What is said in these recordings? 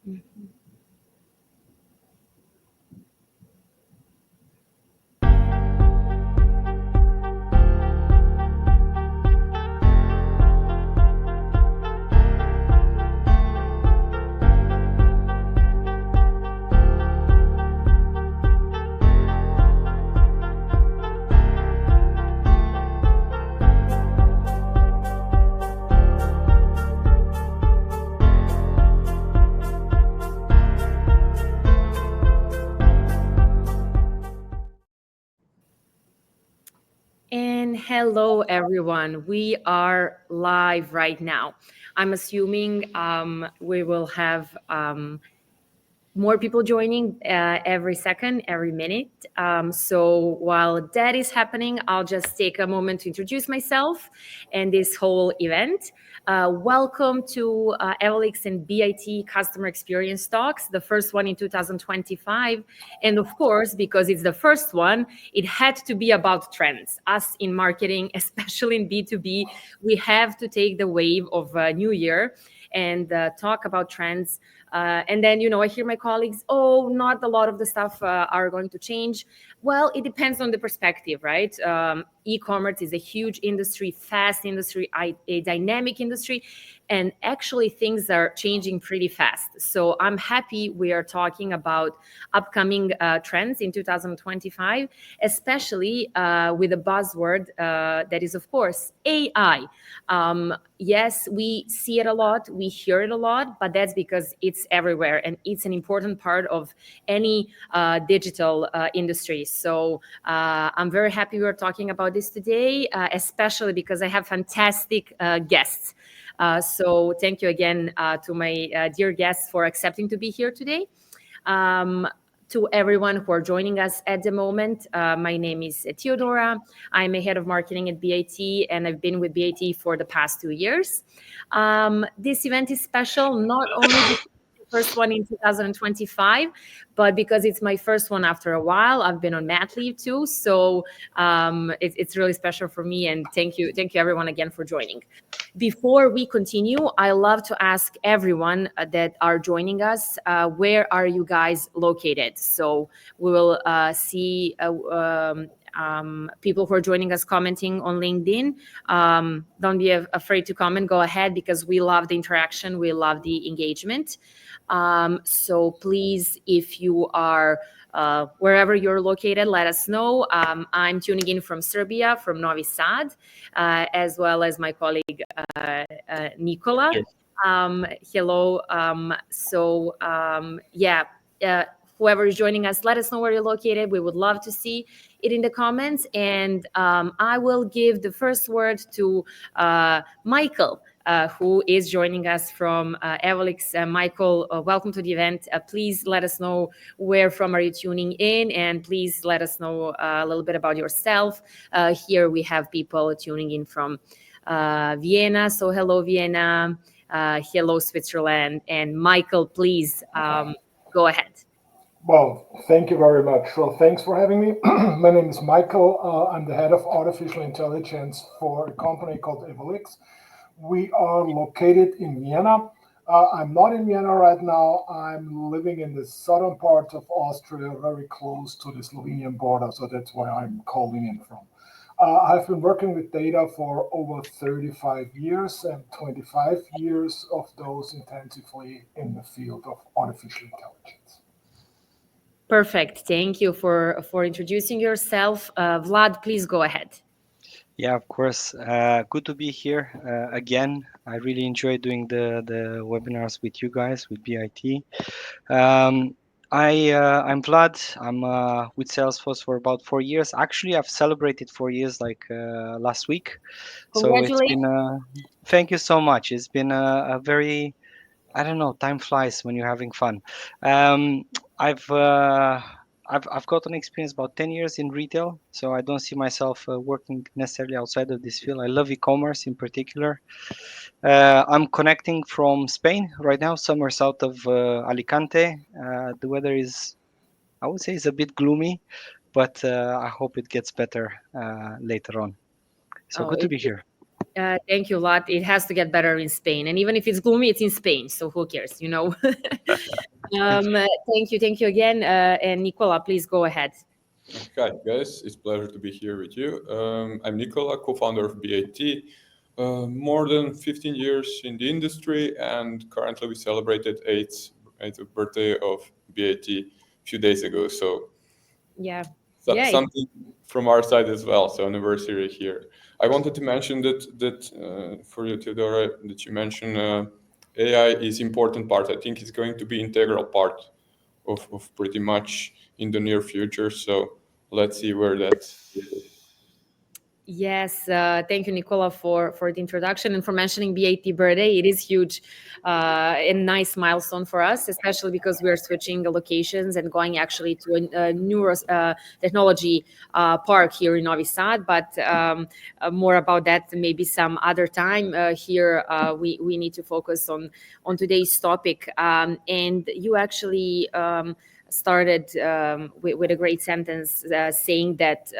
Mhm. And hello, everyone. We are live right now. I'm assuming we will have more people joining every second, every minute. So while that is happening, I'll just take a moment to introduce myself and this whole event. Welcome to Evol.X and BIT Customer Experience Talks, the first one in 2025. And of course, because it's the first one, it had to be about trends. Us in marketing, especially in B2B, we have to take the wave of New Year and talk about trends. And then, I hear my colleagues, oh, not a lot of the stuff are going to change. Well, it depends on the perspective, right? E-commerce is a huge industry, fast industry, a dynamic industry, and actually things are changing pretty fast. So I'm happy we are talking about upcoming trends in 2025, especially with a buzzword that is, of course, AI. Yes, we see it a lot, we hear it a lot, but that's because it's everywhere and it's an important part of any digital industry. So I'm very happy we're talking about this today, especially because I have fantastic guests. So thank you again to my dear guests for accepting to be here today. Um, to everyone who are joining us at the moment, my name is Theodora. I'm a head of marketing at BIT, and I've been with BIT for the past 2 years. This event is special not only because it's the first one in 2025, but because it's my first one after a while. I've been on mat leave too, so it's really special for me. And thank you everyone again for joining. Before we continue, I love to ask everyone that are joining us, where are you guys located? So we will see people who are joining us commenting on LinkedIn. Don't be afraid to comment. Go ahead because we love the interaction. We love the engagement. So please, if you are wherever you're located, let us know. I'm tuning in from Serbia, from Novi Sad, as well as my colleague Nicola. Yes. Hello. Yeah, uh, whoever is joining us, let us know where you're located. We would love to see it in the comments. And I will give the first word to Michael. Who is joining us from Evol.X. Michael, welcome to the event. Please let us know where from are you tuning in, and please let us know a little bit about yourself. Here we have people tuning in from Vienna. So hello, Vienna. Hello, Switzerland. And Michael, please go ahead. Well, thank you very much. Well, thanks for having me. My name is Michael. I'm the head of artificial intelligence for a company called Evol.X. We are located in Vienna. I'm not in Vienna right now. I'm living in the southern part of Austria, very close to the Slovenian border. So that's where I'm calling in from. I've been working with data for over 35 years, and 25 years of those intensively in the field of artificial intelligence. Perfect. Thank you for introducing yourself. Vlad, please go ahead. Yeah, of course. Good to be here again. I really enjoy doing the webinars with you guys, with BIT. I'm Vlad. I'm with Salesforce for about 4 years. Actually, I've celebrated 4 years like last week. So it's Congratulations. been thank you so much. It's been a very, I don't know, time flies when you're having fun. Um, I've uh, I've got an experience about 10 years in retail, so I don't see myself working necessarily outside of this field. I love e-commerce in particular. I'm connecting from Spain right now, somewhere south of Alicante. The weather is, I would say, is a bit gloomy, but I hope it gets better later on. So Oh, good to be here. Thank you a lot. It has to get better in Spain, and even if it's gloomy, it's in Spain, so who cares, you know? Thank you again. And Nicola, please go ahead. Hi, guys. It's a pleasure to be here with you. I'm Nicola, co-founder of BAT. More than 15 years in the industry, and currently we celebrated eighth birthday of BAT a few days ago. So, Yeah, yeah, something from our side as well. So anniversary here. I wanted to mention that for you, Theodora, that you mentioned AI is important part. I think it's going to be integral part of pretty much in the near future. So let's see where that goes. Yes, thank you, Nicola, for the introduction and for mentioning BAT birthday. It is huge, a nice milestone for us, especially because we are switching locations and going actually to a newer technology park here in Novi Sad. But more about that maybe some other time. Here, we need to focus on today's topic. And you actually. Started with a great sentence saying that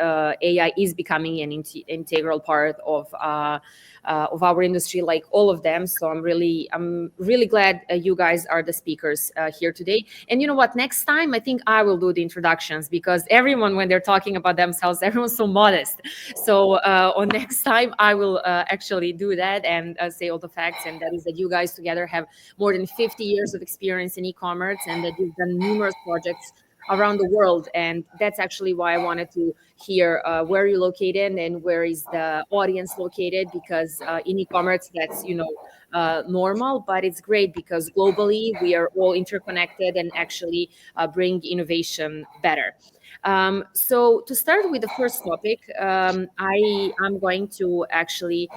AI is becoming an integral part of our industry, like all of them. So I'm really glad you guys are the speakers here today. And you know what? Next time, I think I will do the introductions because everyone, when they're talking about themselves, everyone's so modest. So on next time, I will actually do that and say all the facts. And that is that you guys together have more than 50 years of experience in e-commerce and that you've done numerous projects around the world. And that's actually why I wanted to hear where you're located and where is the audience located, because in e-commerce, that's, normal, but it's great because globally we are all interconnected and actually bring innovation better. So to start with the first topic, I am going to actually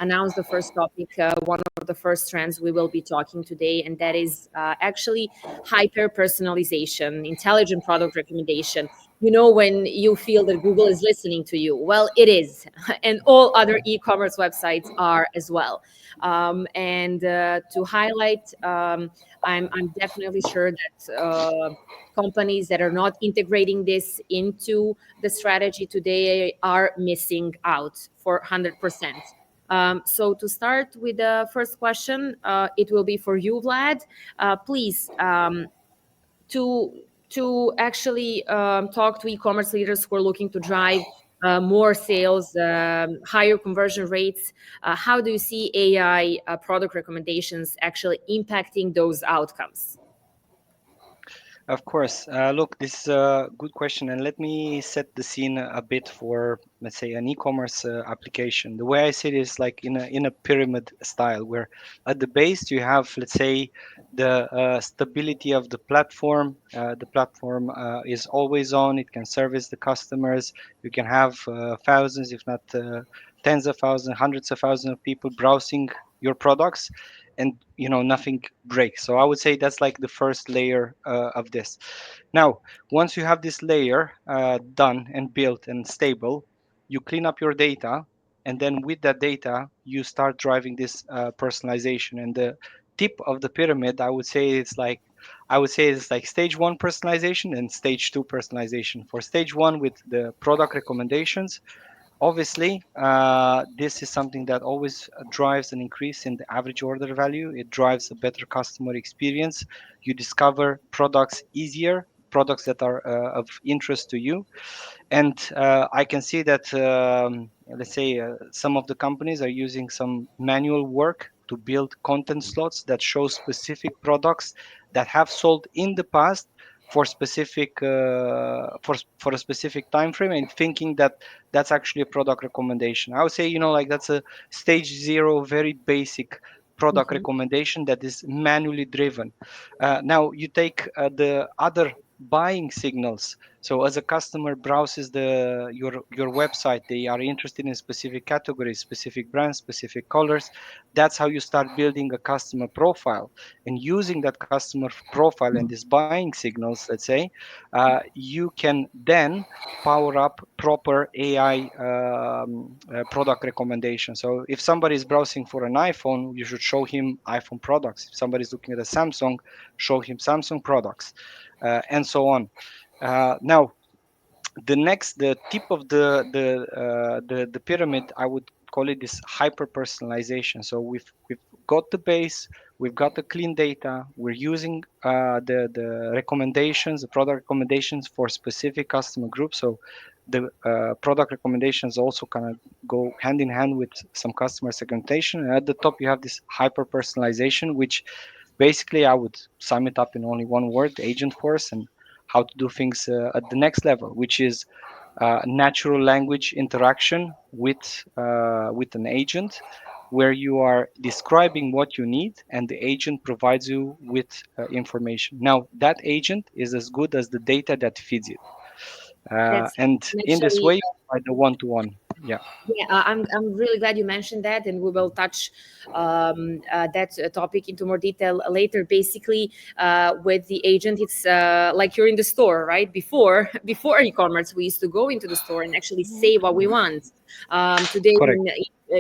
announce the first topic, one of the first trends we will be talking today, and that is actually hyper personalization, intelligent product recommendation. You know, when you feel that Google is listening to you, well, it is, and all other e-commerce websites are as well. And to highlight, I'm definitely sure that. Companies that are not integrating this into the strategy today are missing out for 100%. So to start with the first question, it will be for you, Vlad. Please, to actually talk to e-commerce leaders who are looking to drive more sales, higher conversion rates. How do you see AI product recommendations actually impacting those outcomes? Of course. Look, this is a good question, and let me set the scene a bit for, let's say, an e-commerce application. The way I see it is like in a pyramid style, where at the base you have, let's say, the stability of the platform. The platform is always on; it can service the customers. You can have thousands, if not tens of thousands, hundreds of thousands of people browsing your products, and nothing breaks. So I would say that's like the first layer of this. Now, once you have this layer done and built and stable, you clean up your data, and then with that data you start driving this personalization. And the tip of the pyramid, I would say it's like stage one personalization and stage two personalization. For stage one, with the product recommendations, obviously, this is something that always drives an increase in the average order value. It drives a better customer experience. You discover products easier, products that are of interest to you. And I can see that, let's say, some of the companies are using some manual work to build content slots that show specific products that have sold in the past for specific for a specific time frame, and thinking that that's actually a product recommendation. I would say, like, that's a stage zero, very basic product Mhm. recommendation that is manually driven. Now you take the other buying signals. So as a customer browses your website, they are interested in specific categories, specific brands, specific colors. That's how you start building a customer profile. And using that customer profile and these buying signals, let's say, you can then power up proper AI product recommendation. So if somebody is browsing for an iPhone, you should show him iPhone products. If somebody is looking at a Samsung, show him Samsung products, and so on. Now, the tip of the pyramid, I would call it this hyper personalization. So we've got the base, we've got the clean data, we're using the recommendations, the product recommendations for specific customer groups. So the product recommendations also kind of go hand in hand with some customer segmentation. And at the top, you have this hyper personalization, which basically I would sum it up in only one word: agent force, and how to do things at the next level, which is natural language interaction with an agent, where you are describing what you need and the agent provides you with information. Now that agent is as good as the data that feeds it, That's and in this actually way, by the one-to-one. Yeah, yeah, I'm really glad you mentioned that, and we will touch that topic into more detail later. Basically, with the agent, it's like you're in the store, right? Before e-commerce, we used to go into the store and actually say what we want. Today, correct.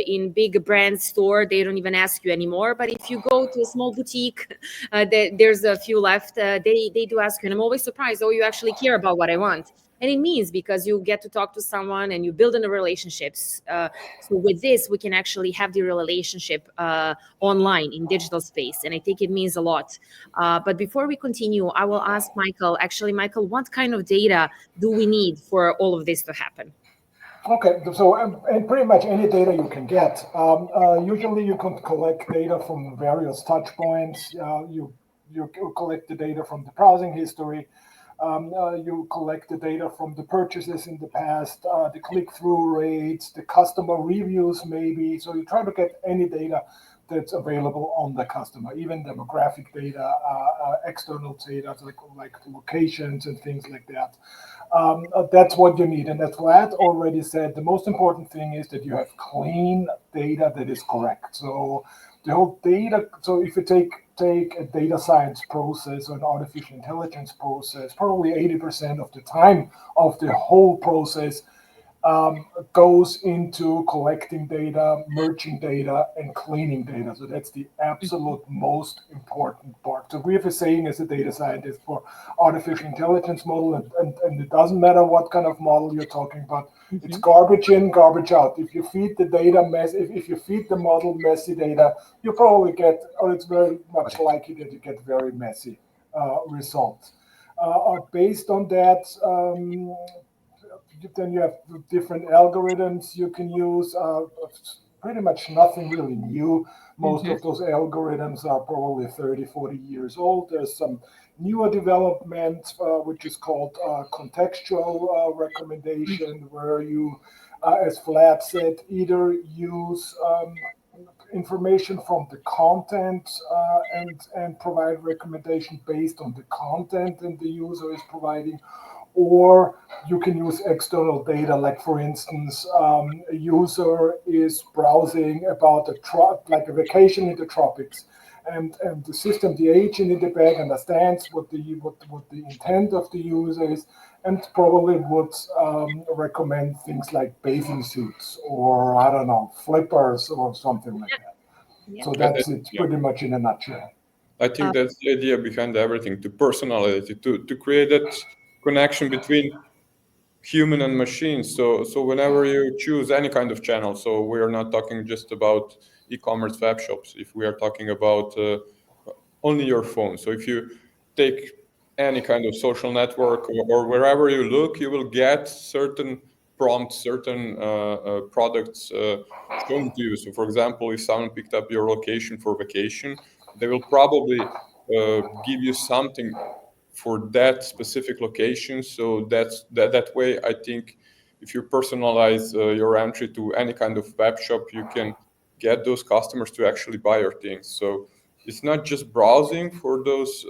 in big brand store, they don't even ask you anymore. But if you go to a small boutique, there's a few left. They do ask you, and I'm always surprised. Oh, you actually care about what I want. And it means because you get to talk to someone and you build in the relationships. So with this, we can actually have the relationship online in digital space, and I think it means a lot. But before we continue, I will ask Michael. Actually, Michael, what kind of data do we need for all of this to happen? Okay, so and pretty much any data you can get. Usually, you can collect data from various touch points. You collect the data from the browsing history. You collect the data from the purchases in the past, the click-through rates, the customer reviews, maybe. So you try to get any data that's available on the customer, even demographic data, external data like locations and things like that. That's what you need. And as Vlad already said, the most important thing is that you have clean data that is correct. So the whole data, so if you take a data science process or an artificial intelligence process, probably 80% of the time of the whole process goes into collecting data, merging data, and cleaning data. So that's the absolute most important part. So we have a saying as a data scientist for artificial intelligence model, and it doesn't matter what kind of model you're talking about. It's garbage in, garbage out. If you feed the data if you feed the model messy data, you probably get, or it's very much likely that you get very messy results. Based on that, then you have different algorithms you can use. Pretty much nothing really new. Most of those algorithms are probably 30, 40 years old. There's some newer development, which is called contextual recommendation, where you, as Vlad said, either use information from the content and provide recommendation based on the content that the user is providing, or you can use external data. Like for instance, a user is browsing about like a vacation in the tropics, and the system, the agent in the back, understands what the intent of the user is, and probably would recommend things like bathing suits, or I don't know, flippers or something like that. Yeah. So that's it, Yeah. pretty much in a nutshell. I think that's the idea behind everything, to personalize it, to create that connection between human and machine. So whenever you choose any kind of channel, so we are not talking just about e-commerce web shops. If we are talking about only your phone, so if you take any kind of social network, or wherever you look, you will get certain prompts, certain products shown to you. So for example, if someone picked up your location for vacation, they will probably give you something for that specific location. So that way, I think if you personalize your entry to any kind of web shop, you can get those customers to actually buy your things. So it's not just browsing for those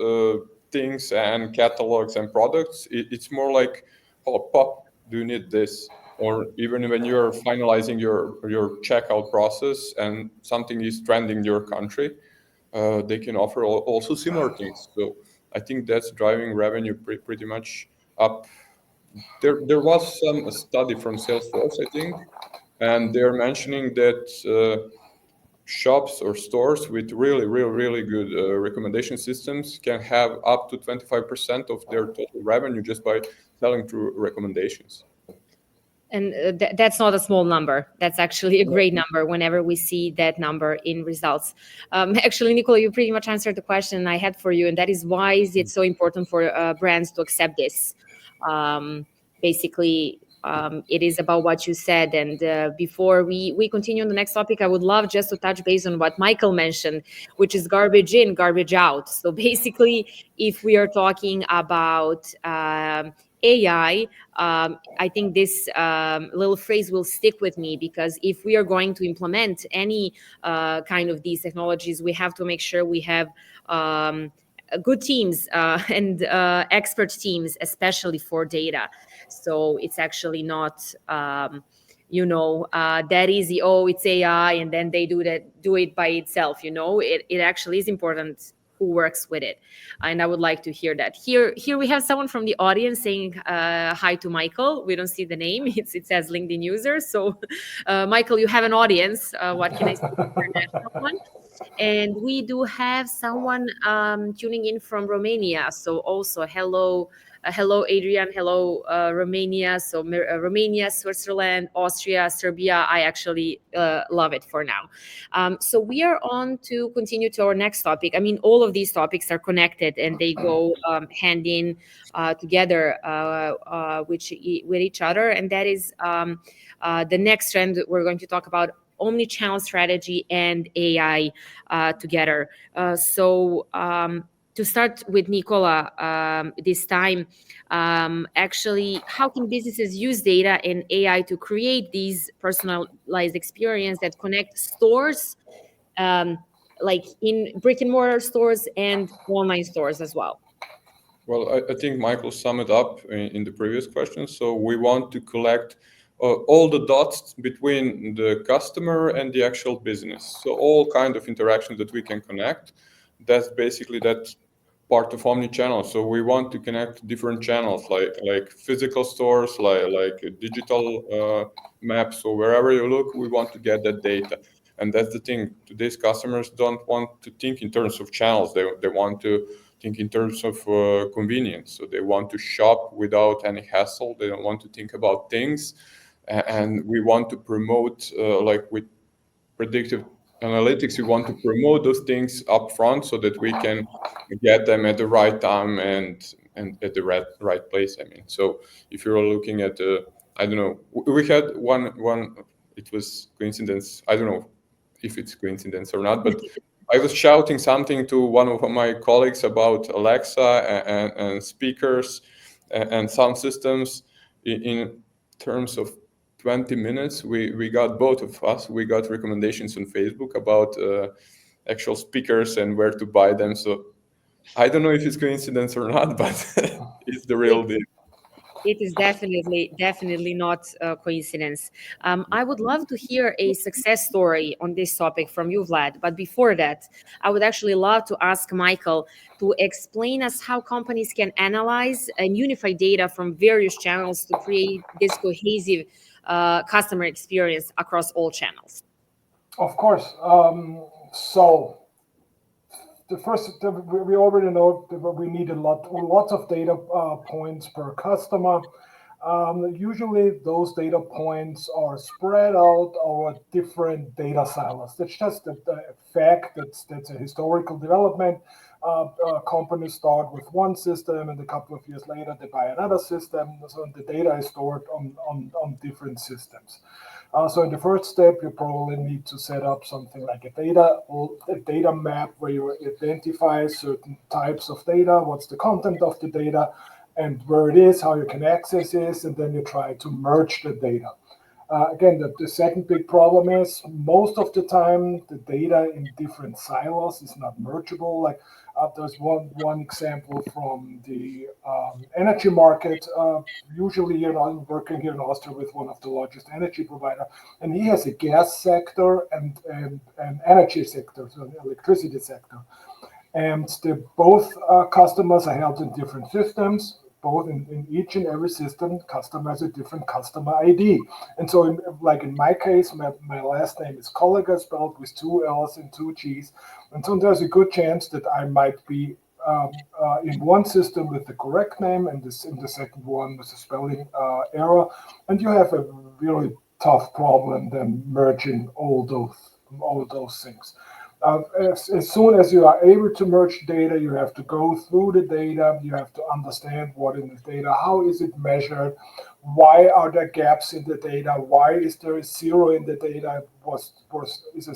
things and catalogs and products. It's more like, oh, pop, do you need this? Or even when you're finalizing your checkout process and something is trending in your country, they can offer also similar things. So I think that's driving revenue pretty much up. There was some study from Salesforce, I think, and they're mentioning that shops or stores with really good recommendation systems can have up to 25% of their total revenue just by selling through recommendations. And that's not a small number. That's actually a great number whenever we see that number in results. Actually, Nicola, you pretty much answered the question I had for you, and that is why is it so important for brands to accept this? Um, Basically, it is about what you said. And before we continue on the next topic, I would love just to touch base on what Michael mentioned, which is garbage in, garbage out. So basically, if we are talking about AI, I think this little phrase will stick with me, because if we are going to implement any kind of these technologies, we have to make sure we have good teams and expert teams, especially for data. So it's actually not that easy. Oh, it's AI, and then they do it by itself. It actually is important who works with it. And I would like to hear that. Here we have someone from the audience saying hi to Michael. We don't see the name. It says LinkedIn user. So Michael, you have an audience. What can I say? International one. And we do have someone tuning in from Romania. So also hello Adrian, hello Romania. So Romania, Switzerland, Austria, Serbia. I actually love it for now. So we are on to continue to our next topic. I mean, all of these topics are connected and they go hand in together with each other. And that is the next trend we're going to talk about: omni-channel strategy and AI together. To start with Nicola, this time, actually, how can businesses use data and AI to create these personalized experience that connect stores, like in brick and mortar stores and online stores as well? Well, I think Michael summed it up in the previous question. So we want to collect all the dots between the customer and the actual business. So all kind of interactions that we can connect. That's basically that part of omni-channel. So we want to connect different channels, like physical stores, like digital maps. So wherever you look, we want to get that data. And that's the thing. Today's customers don't want to think in terms of channels. They want to think in terms of convenience. So they want to shop without any hassle. They don't want to think about things. And we want to promote, like with predictive analytics, we want to promote those things up front so that we can get them at the right time and at the right place. I mean, so if you're looking at, I don't know, we had one, it was coincidence. I don't know if it's coincidence or not, but I was shouting something to one of my colleagues about Alexa and speakers and sound systems. In terms of 20 minutes, we got, both of us, we got recommendations on Facebook about actual speakers and where to buy them. So I don't know if it's coincidence or not, but it's the real deal. It is definitely not a coincidence. I would love to hear a success story on this topic from you, Vlad. But before that, I would actually love to ask Michael to explain us how companies can analyze and unify data from various channels to create this cohesive customer experience across all channels. Of course. So we already know that we need lots of data points per customer. Usually those data points are spread out over different data silos. That's just a fact. That's a historical development. Companies start with one system, and a couple of years later they buy another system. So the data is stored on different systems. So in the first step, you probably need to set up something like a data map where you identify certain types of data, what's the content of the data, and where it is, how you can access it, and then you try to merge the data. Again, the second big problem is most of the time the data in different silos is not mergeable. Like there's one example from the energy market. Usually, I'm working here in Austria with one of the largest energy provider, and he has a gas sector and energy sector, so an electricity sector. And both customers are held in different systems. Both in each and every system, customer has a different customer ID. And so, in my case, my last name is Kollega, spelled with 2 L's and 2 G's. And so there's a good chance that I might be in one system with the correct name and in the second one with a spelling error. And you have a really tough problem than merging all those things. As soon as you are able to merge data, you have to go through the data. You have to understand what in the data, how is it measured, why are there gaps in the data, why is there a zero in the data? Was a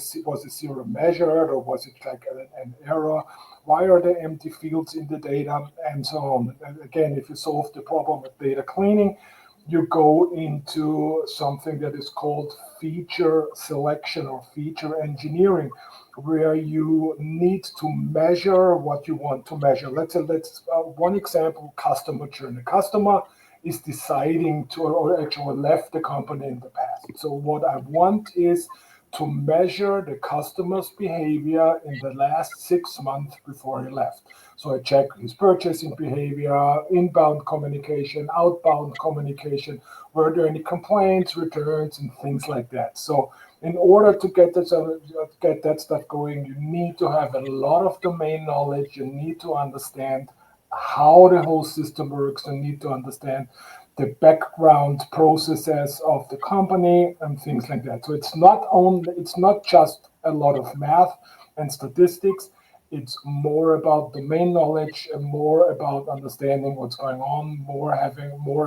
zero measured, or was it like an error? Why are there empty fields in the data, and so on? And again, if you solve the problem of data cleaning, you go into something that is called feature selection or feature engineering, where you need to measure what you want to measure. Let's one example: customer churn. The customer is deciding to, or actually left the company in the past. So what I want is to measure the customer's behavior in the last 6 months before he left. So I check his purchasing behavior, inbound communication, outbound communication, were there any complaints, returns, and things like that. So in order to get that stuff going, you need to have a lot of domain knowledge. You need to understand how the whole system works. You need to understand the background processes of the company and things like that. So it's not just a lot of math and statistics. It's more about domain knowledge and more about understanding what's going on, more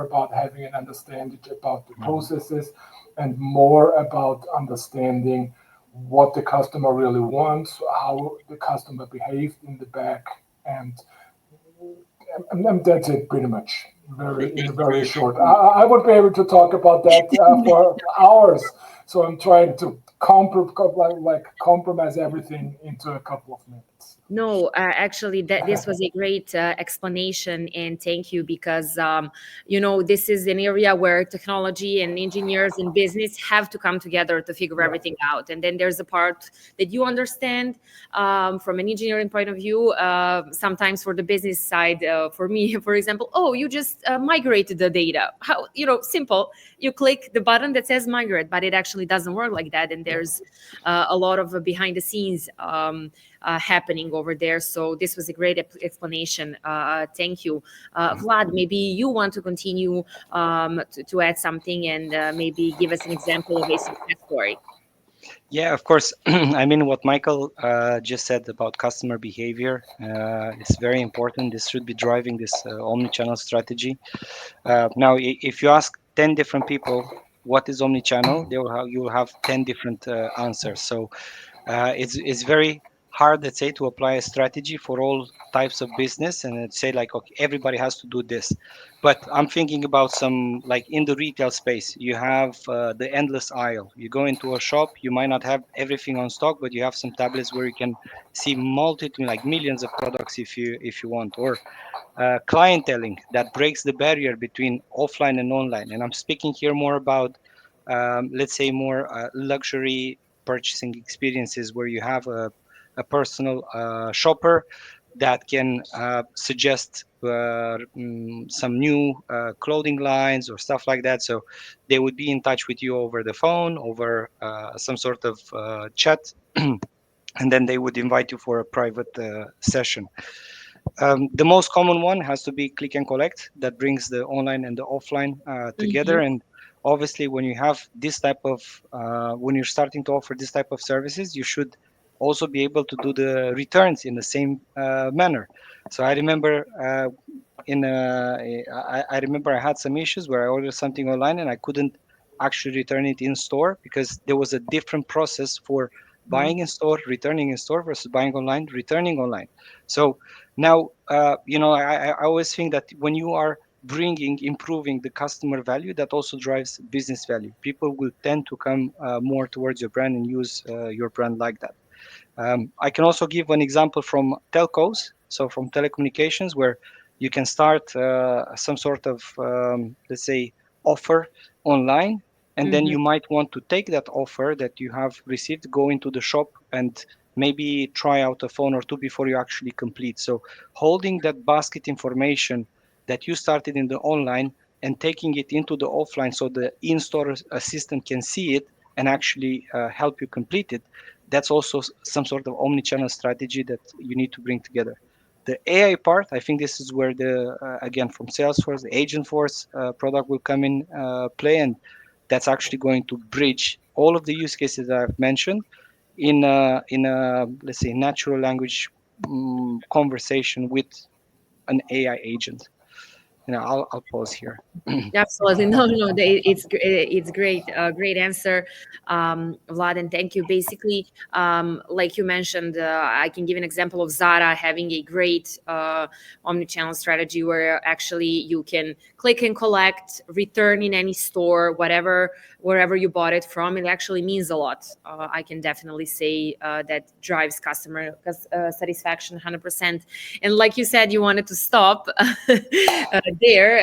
about having an understanding about the processes, and more about understanding what the customer really wants, how the customer behaved in the back, and that's it pretty much. In a very Basically, short. I would be able to talk about that for hours. So I'm trying to compromise everything into a couple of minutes. No, actually, that this was a great explanation, and thank you, because this is an area where technology and engineers and business have to come together to figure Yeah. everything out. And then there's a part that you understand from an engineering point of view. Sometimes for the business side, for me, for example, oh, you just migrated the data. How, simple. You click the button that says migrate, but it actually doesn't work like that. And there's a lot of behind the scenes. Happening over there. So this was a great explanation. Thank you. Vlad, maybe you want to continue to add something, and maybe give us an example of a success story. Yeah, of course. I mean, what Michael just said about customer behavior is very important. This should be driving this omni-channel strategy. Now, if you ask 10 different people what is omni-channel, you will have 10 different answers. So it's very hard, let's say, to apply a strategy for all types of business and say like, okay, everybody has to do this. But I'm thinking about some, like in the retail space, you have the endless aisle. You go into a shop, you might not have everything on stock, but you have some tablets where you can see multitude, like millions of products if you want. Or clienteling that breaks the barrier between offline and online. And I'm speaking here more about, let's say, more luxury purchasing experiences where you have a personal shopper that can suggest some new clothing lines or stuff like that. So they would be in touch with you over the phone, over some sort of chat, and then they would invite you for a private session. The most common one has to be click and collect that brings the online and the offline together. Mhm. And obviously, when you have this type of, when you're starting to offer this type of services, you should also be able to do the returns in the same manner. So I remember I remember I had some issues where I ordered something online and I couldn't actually return it in store because there was a different process for buying in store, returning in store versus buying online, returning online. So now, I always think that when you are improving the customer value, that also drives business value. People will tend to come more towards your brand and use your brand like that. I can also give an example from telcos, so from telecommunications, where you can start some sort of, let's say, offer online, and then Mhm. you might want to take that offer that you have received, go into the shop, and maybe try out a phone or two before you actually complete. So holding that basket information that you started in the online and taking it into the offline so the in-store assistant can see it and actually help you complete it, that's also some sort of omni-channel strategy that you need to bring together. The AI part, I think this is where the again from Salesforce, the Agentforce product will come in play, and that's actually going to bridge all of the use cases that I've mentioned in a let's say natural language conversation with an AI agent. I'll pause here. Absolutely. No, no, it's great. Great answer, Vlad, and thank you. Basically, like you mentioned, I can give an example of Zara having a great omni-channel strategy where actually you can click and collect, return in any store, whatever, wherever you bought it from. It actually means a lot. I can definitely say that drives customer satisfaction 100%. And like you said, you wanted to stop there.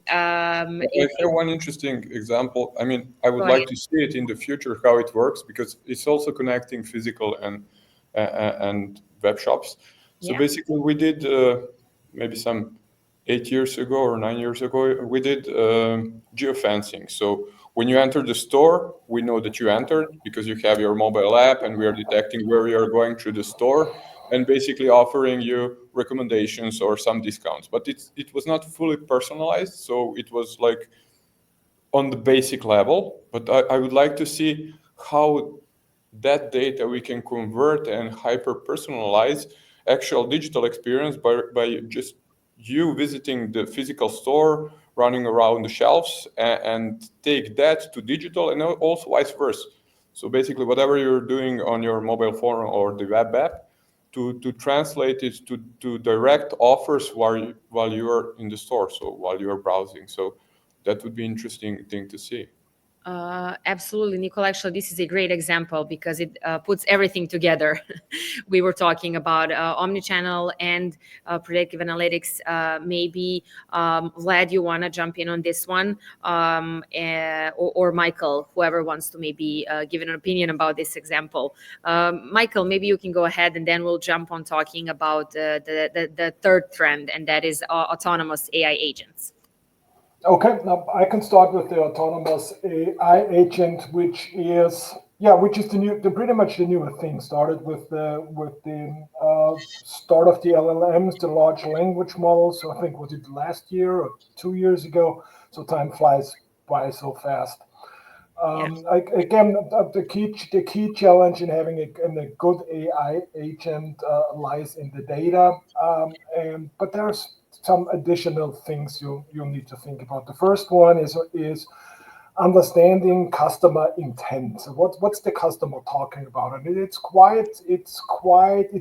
I have one interesting example. I mean, I would Go like ahead. to see it in the future how it works because it's also connecting physical and web shops. So Yeah. basically, we did maybe some 8 years ago or 9 years ago, we did geofencing. So when you enter the store, we know that you entered because you have your mobile app, and we are detecting where you are going through the store, and basically offering you recommendations or some discounts. But it was not fully personalized, so it was like on the basic level. But I would like to see how that data we can convert and hyper personalize actual digital experience by just you visiting the physical store, running around the shelves, and take that to digital, and also vice versa. So basically, whatever you're doing on your mobile phone or the web app, to translate it to direct offers while you're in the store, so while you're browsing. So that would be interesting thing to see. Absolutely, Nicole. Actually, this is a great example because it puts everything together. We were talking about omnichannel and predictive analytics. Maybe Vlad, you want to jump in on this one, or Michael, whoever wants to maybe give an opinion about this example. Michael, maybe you can go ahead, and then we'll jump on talking about the third trend, and that is autonomous AI agents. Okay, now I can start with the autonomous AI agent, which is pretty much the newer thing. Started with the start of the LLMs, the large language models. So I think was it last year or 2 years ago? So time flies by so fast. Yeah. Again, the key challenge in having a good AI agent lies in the data, but there's some additional things you need to think about. The first one is understanding customer intent. So what's the customer talking about? And it's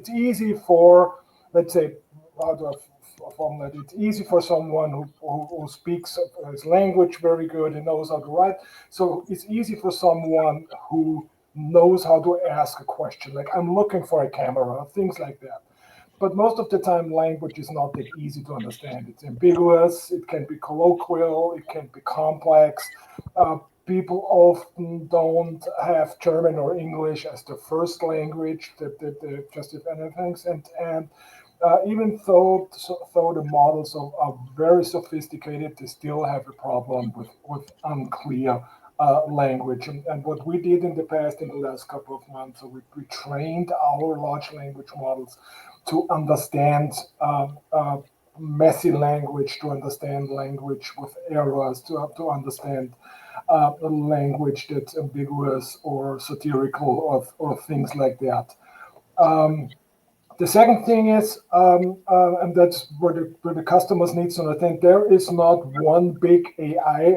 easy for, let's say, how do I formulate it? It's easy for someone who speaks his language very good and knows how to write. So it's easy for someone who knows how to ask a question, like I'm looking for a camera, things like that. But most of the time, language is not that easy to understand. It's ambiguous, it can be colloquial, it can be complex. People often don't have German or English as the first language, just if anything. And even though the models are very sophisticated, they still have a problem with unclear language. And what we did in the past, in the last couple of months, so we trained our large language models to understand messy language, to understand language with errors, to understand language that's ambiguous or satirical or things like that. Um, the second thing is, and that's where the customers need to understand, there is not one big AI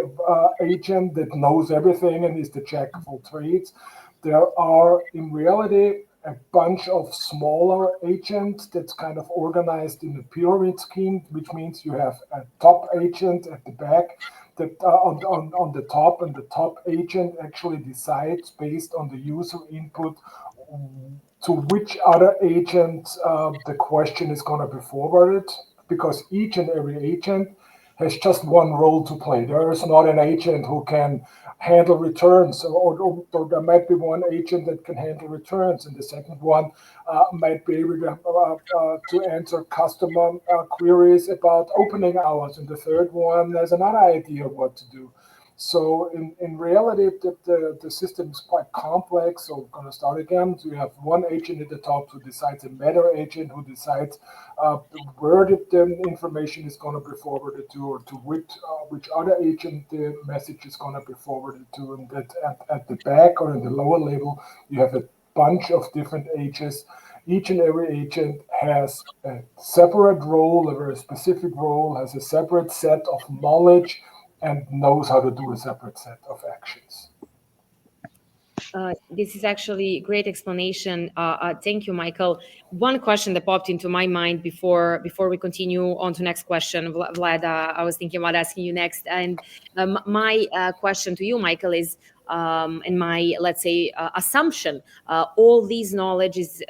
agent that knows everything and is the jack of all trades. There are, in reality, a bunch of smaller agents that's kind of organized in a pyramid scheme, which means you have a top agent at the back that on the top, and the top agent actually decides based on the user input to which other agent the question is going to be forwarded, because each and every agent has just one role to play. There is not an agent who can handle returns, or there might be one agent that can handle returns, and the second one might be able to answer customer queries about opening hours, and the third one has another idea of what to do. So in reality, the system is quite complex. So we're going to start again. So you have one agent at the top who decides, a meta agent who decides where the information is going to be forwarded to, or to which other agent the message is going to be forwarded to. And that at the back or in the lower level, you have a bunch of different agents. Each and every agent has a separate role, a very specific role, has a separate set of knowledge, and knows how to do a separate set of actions. This is actually a great explanation. Thank you, Michael. One question that popped into my mind before we continue on to next question, Vlad. I was thinking about asking you next, and my question to you, Michael, is and my, let's say, assumption. All these knowledge is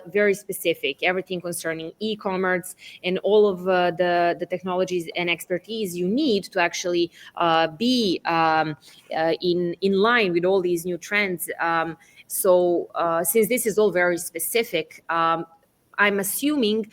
very specific. Everything concerning e-commerce and all of the technologies and expertise you need to actually be in line with all these new trends. So since this is all very specific, I'm assuming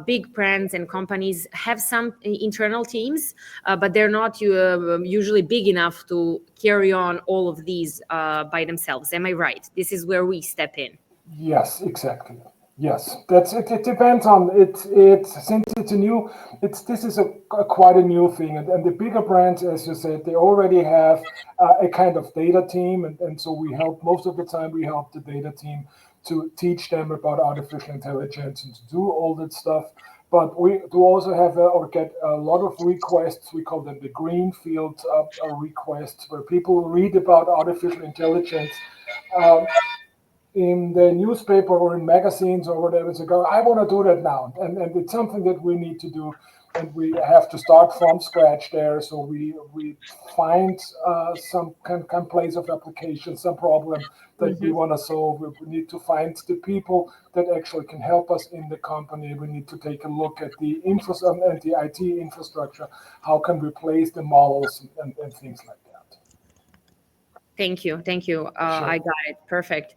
big brands and companies have some internal teams, but they're not usually big enough to carry on all of these by themselves. Am I right? This is where we step in. Yes, exactly. Yes, that's it. It depends on it. Since it's a new, this is a quite a new thing, and the bigger brands, as you said, they already have a kind of data team, and so we help most of the time. We help the data team to teach them about artificial intelligence and to do all that stuff. But we do also have or get a lot of requests. We call them the greenfield requests, where people read about artificial intelligence. Um, in the newspaper or in magazines or whatever to go, I want to do that now. And it's something that we need to do. And we have to start from scratch there. So we find some kind place of application, some problem that we Mhm. want to solve. We need to find the people that actually can help us in the company. We need to take a look at the and the IT infrastructure. How can we place the models and things like that. Thank you. Thank you. I Sure. got it. Perfect.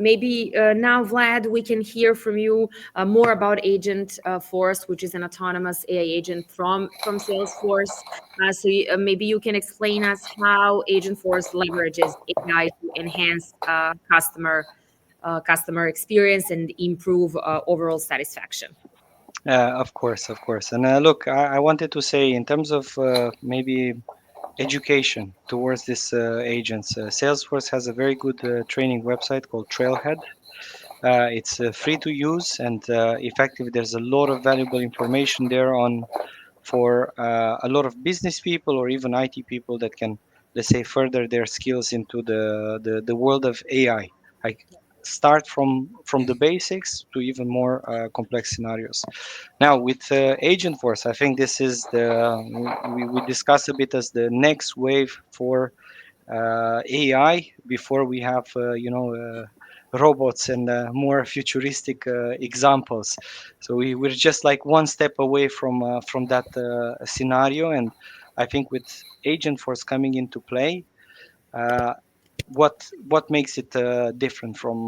Maybe now, Vlad, we can hear from you more about Agent Force, which is an autonomous AI agent from Salesforce. Maybe you can explain us how Agent Force leverages AI to enhance customer experience and improve overall satisfaction. Of course, of course. And look, I wanted to say in terms of maybe education towards this agents. Salesforce has a very good training website called Trailhead. It's free to use and effective. There's a lot of valuable information there on for a lot of business people or even IT people that can, let's say, further their skills into the world of AI. Like start from the basics to even more complex scenarios. Now with Agent Force, I think this is we discuss a bit as the next wave for AI before we have robots and more futuristic examples. So we're just like one step away from that scenario, and I think with Agent Force coming into play, uh, what makes it different from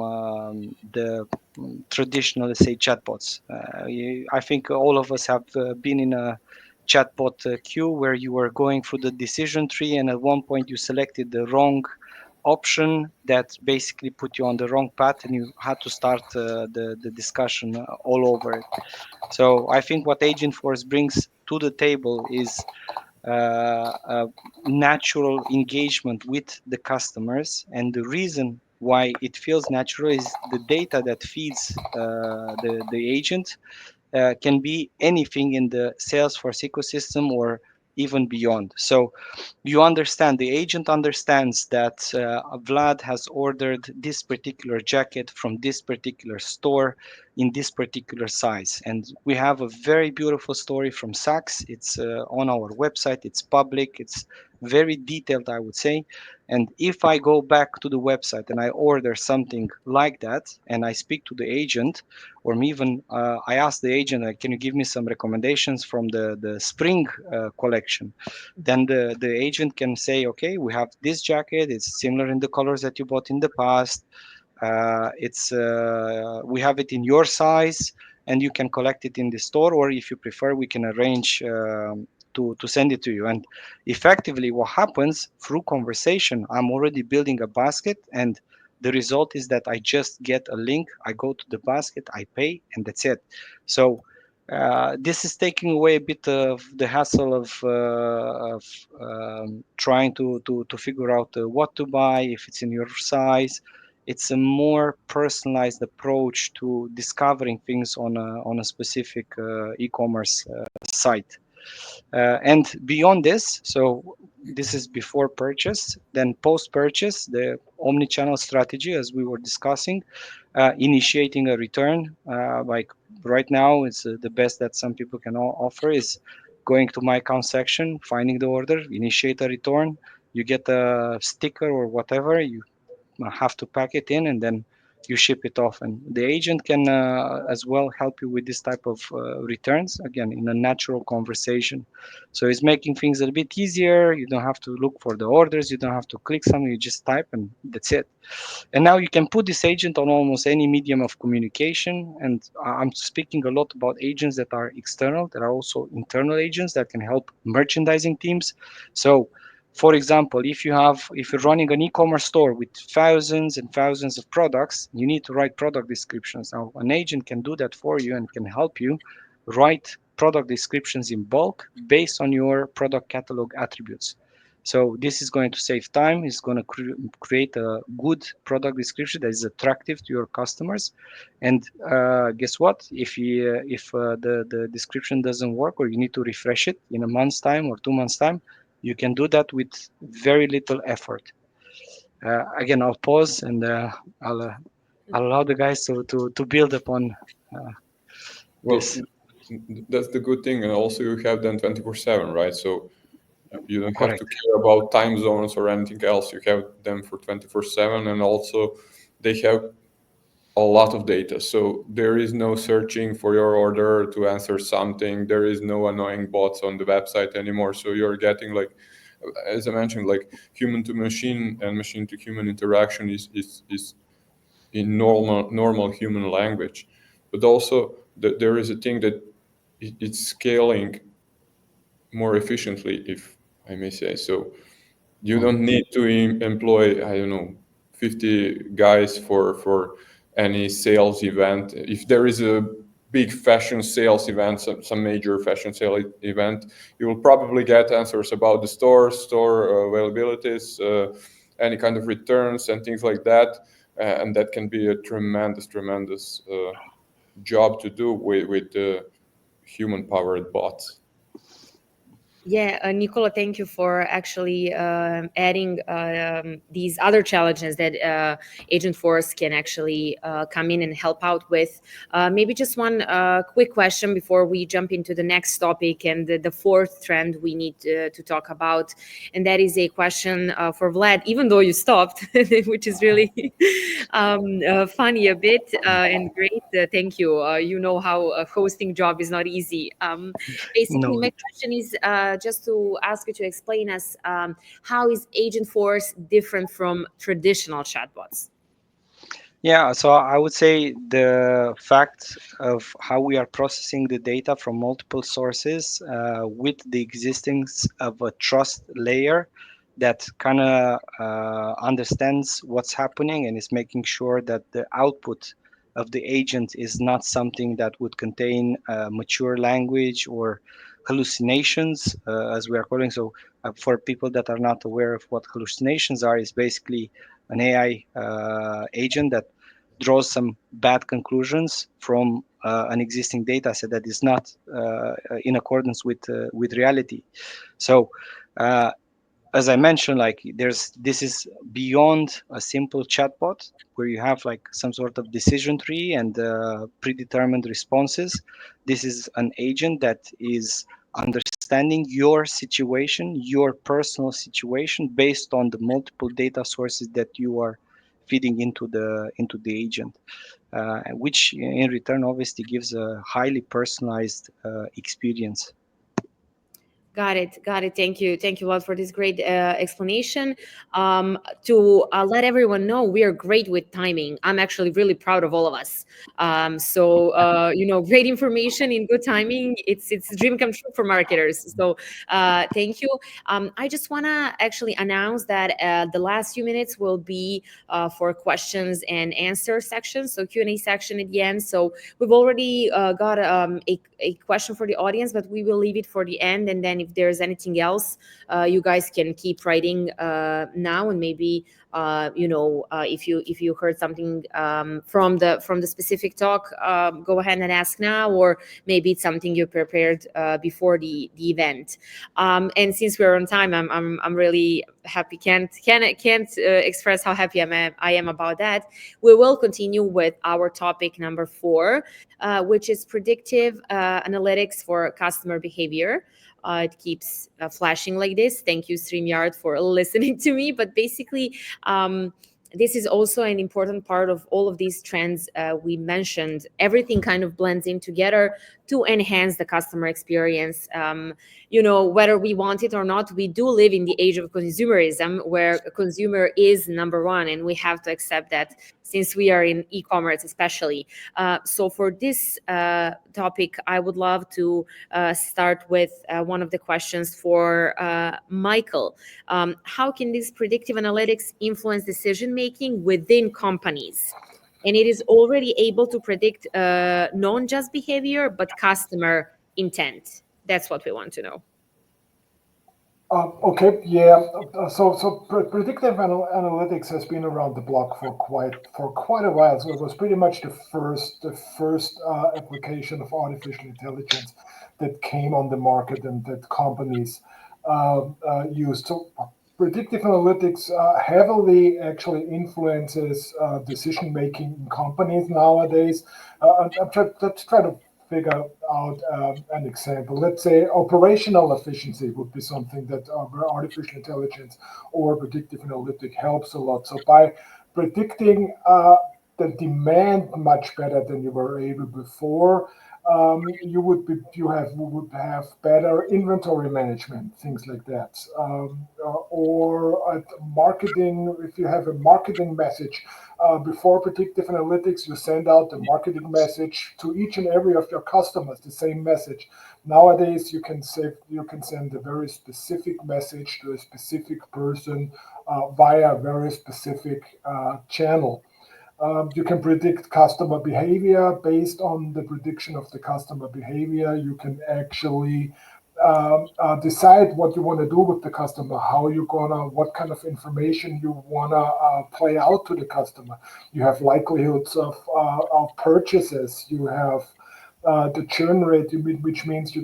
the traditional, let's say, chatbots? I think all of us have been in a chatbot queue where you were going through the decision tree, and at one point you selected the wrong option that basically put you on the wrong path, and you had to start the discussion all over it. So I think what Agent Force brings to the table is a natural engagement with the customers, and the reason why it feels natural is the data that feeds the agent can be anything in the Salesforce ecosystem or even beyond. So you understand, the agent understands that Vlad has ordered this particular jacket from this particular store in this particular size. And we have a very beautiful story from Saks. It's on our website, it's public, it's very detailed, I would say. And if I go back to the website and I order something like that, and I speak to the agent, or even I ask the agent, can you give me some recommendations from the spring collection? Then the agent can say, okay, we have this jacket, it's similar in the colors that you bought in the past, it's we have it in your size, and you can collect it in the store, or if you prefer, we can arrange to send it to you. And effectively, what happens through conversation, I'm already building a basket, and the result is that I just get a link, I go to the basket, I pay, and that's it. So this is taking away a bit of the hassle of trying to figure out what to buy, if it's in your size. It's a more personalized approach to discovering things on a specific e-commerce site. And beyond this, so this is before purchase, then post purchase, the omni-channel strategy, as we were discussing, initiating a return. Like right now, it's the best that some people can offer is going to my account section, finding the order, initiate a return. You get a sticker or whatever. You have to pack it in, and then you ship it off. And the agent can as well help you with this type of returns, again in a natural conversation. So it's making things a bit easier. You don't have to look for the orders, you don't have to click something, you just type and that's it. And now you can put this agent on almost any medium of communication. And I'm speaking a lot about agents that are external. There are also internal agents that can help merchandising teams. So for example, if you're running an e-commerce store with thousands and thousands of products, you need to write product descriptions. Now an agent can do that for you and can help you write product descriptions in bulk based on your product catalog attributes. So this is going to save time. It's going to create a good product description that is attractive to your customers. And guess what? If the description doesn't work, or you need to refresh it in a month's time or 2 months time, you can do that with very little effort. Again, I'll pause and I'll allow the guys to build upon Well, this. that's the good thing, and also you have them 24/7, right? So you don't have to Correct. care about time zones or anything else. You have them for 24/7, and also they have a lot of data. So there is no searching for your order to answer something. There is no annoying bots on the website anymore. So you're getting, like, as I mentioned, like human to machine and machine to human interaction is in normal human language. But also there is a thing that it's scaling more efficiently, if I may say. So you Mhm. don't need to employ, I don't know, 50 guys for any sales event. If there is a big fashion sales event, some major fashion sale event, you will probably get answers about the store availabilities, any kind of returns and things like that. And that can be a tremendous job to do with human powered bots. Yeah, Nicola, thank you for actually adding these other challenges that Agent Force can actually come in and help out with. Maybe just one quick question before we jump into the next topic and the fourth trend we need to talk about. And that is a question for Vlad, even though you stopped, which is really funny a bit and great. Thank you. You know how a hosting job is not easy. Basically, No. my question is just to ask you to explain us how is Agent Force different from traditional chatbots? Yeah, so I would say the fact of how we are processing the data from multiple sources with the existence of a trust layer that kind of understands what's happening and is making sure that the output of the agent is not something that would contain mature language or hallucinations, as we are calling. So, for people that are not aware of what hallucinations are, is basically an AI agent that draws some bad conclusions from an existing data set that is not in accordance with reality. So uh, as I mentioned, like this is beyond a simple chatbot where you have like some sort of decision tree and predetermined responses. This is an agent that is understanding your situation, your personal situation, based on the multiple data sources that you are feeding into the agent, which in return obviously gives a highly personalized experience. Got it. Got it. Thank you. Thank you a lot for this great explanation. To let everyone know, we are great with timing. I'm actually really proud of all of us. Great information in good timing. It's a dream come true for marketers. So thank you. I just want to actually announce that the last few minutes will be for questions and answer section. So Q&A section at the end. So we've already got a question for the audience, but we will leave it for the end. And then if there's anything else, you guys can keep writing now, and maybe if you heard something from the specific talk, go ahead and ask now, or maybe it's something you prepared before the event. And since we're on time, I'm really happy. Can't express how happy I am about that. We will continue with our topic number 4, which is predictive analytics for customer behavior. It keeps flashing like this. Thank you, StreamYard, for listening to me. But basically, this is also an important part of all of these trends we mentioned. Everything kind of blends in together to enhance the customer experience. Whether we want it or not, we do live in the age of consumerism, where a consumer is number one, and we have to accept that, since we are in e-commerce especially. So for this topic, I would love to start with one of the questions for Michael. How can this predictive analytics influence decision making within companies? And it is already able to predict non just behavior, but customer intent. That's what we want to know. Okay, yeah. Predictive analytics has been around the block for quite a while. So it was pretty much the first application of artificial intelligence that came on the market and that companies used. So predictive analytics heavily actually influences decision making in companies nowadays. Let's try to figure out an example. Let's say operational efficiency would be something that artificial intelligence or predictive analytic helps a lot. So by predicting the demand much better than you were able before, would have better inventory management, things like that. Or at marketing, if you have a marketing message, before predictive analytics, you send out the marketing message to each and every of your customers, the same message. Nowadays, you can send a very specific message to a specific person via a very specific channel. You can predict customer behavior. Based on the prediction of the customer behavior, you can actually decide what you want to do with the customer, what kind of information you wanna play out to the customer. You have likelihoods of purchases. You have the churn rate, which means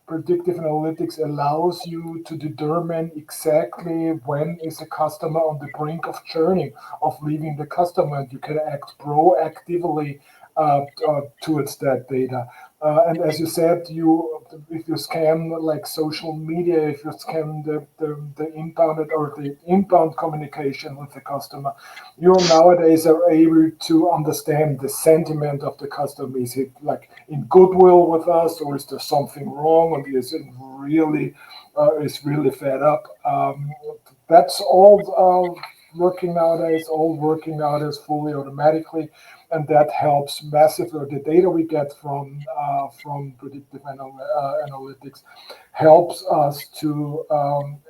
predictive analytics allows you to determine exactly when is a customer on the brink of churning, of leaving the customer, and you can act proactively towards that data. And as you said, if you scan like social media, if you scan the inbound communication with the customer, you nowadays are able to understand the sentiment of the customer. Is it like in goodwill with us, or is there something wrong, or is really fed up? That's all working nowadays fully automatically, and that helps massively. The data we get from predictive analytics helps us to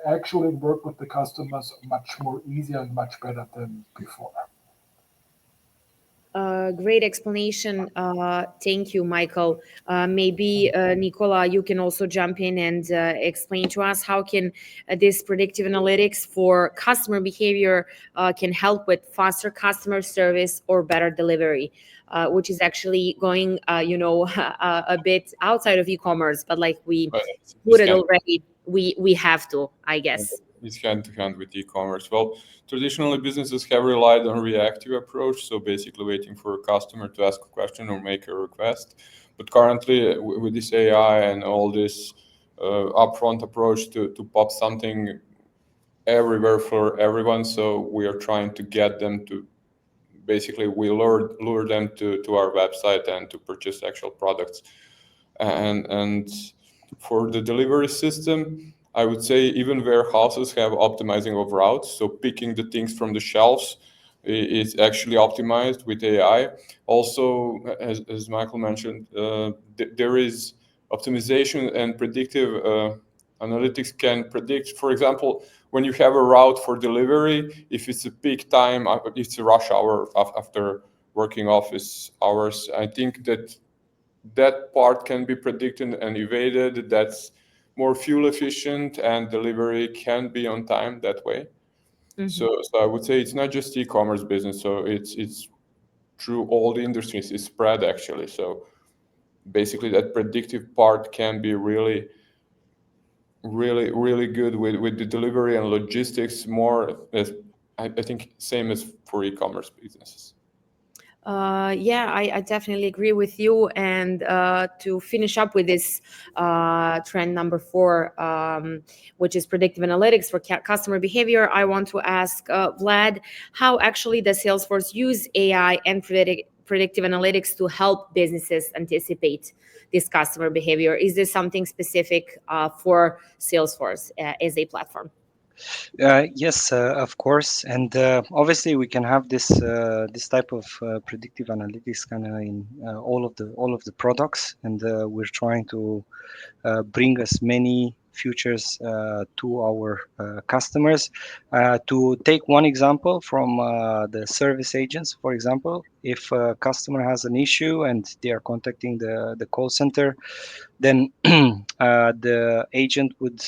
actually work with the customers much more easier and much better than before. Great explanation. Thank you, Michael. Maybe Nicola, you can also jump in and explain to us how can this predictive analytics for customer behavior can help with faster customer service or better delivery, which is actually going, a bit outside of e-commerce, but like we But put it already, we have to, I guess. it's hand to hand with e-commerce. Well, traditionally businesses have relied on reactive approach, so basically waiting for a customer to ask a question or make a request. But currently, with this AI and all this upfront approach to pop something everywhere for everyone, so we are trying to get them to basically we lure them to our website and to purchase actual products. And For the delivery system, I would say even warehouses have optimizing of routes. So picking the things from the shelves is actually optimized with AI. Also, as Michael mentioned, there is optimization and predictive analytics can predict, for example, when you have a route for delivery, if it's a peak time, it's a rush hour after working office hours. I think that part can be predicted and evaded. That's more fuel efficient, and delivery can be on time that way. So I would say it's not just e-commerce business. So it's through all the industries. It's spread actually. So basically, that predictive part can be really, really good with the delivery and logistics. More as I think same as for e-commerce businesses. Yeah, I definitely agree with you. And to finish up with this trend number four, which is predictive analytics for customer behavior, I want to ask Vlad, how actually does Salesforce use AI and predictive analytics to help businesses anticipate this customer behavior? Is this something specific for Salesforce as a platform? Yes, of course, and obviously we can have this type of predictive analytics kind of in all of the products, and we're trying to bring as many futures to our customers. To take one example from the service agents, for example, if a customer has an issue and they are contacting the call center, then the agent would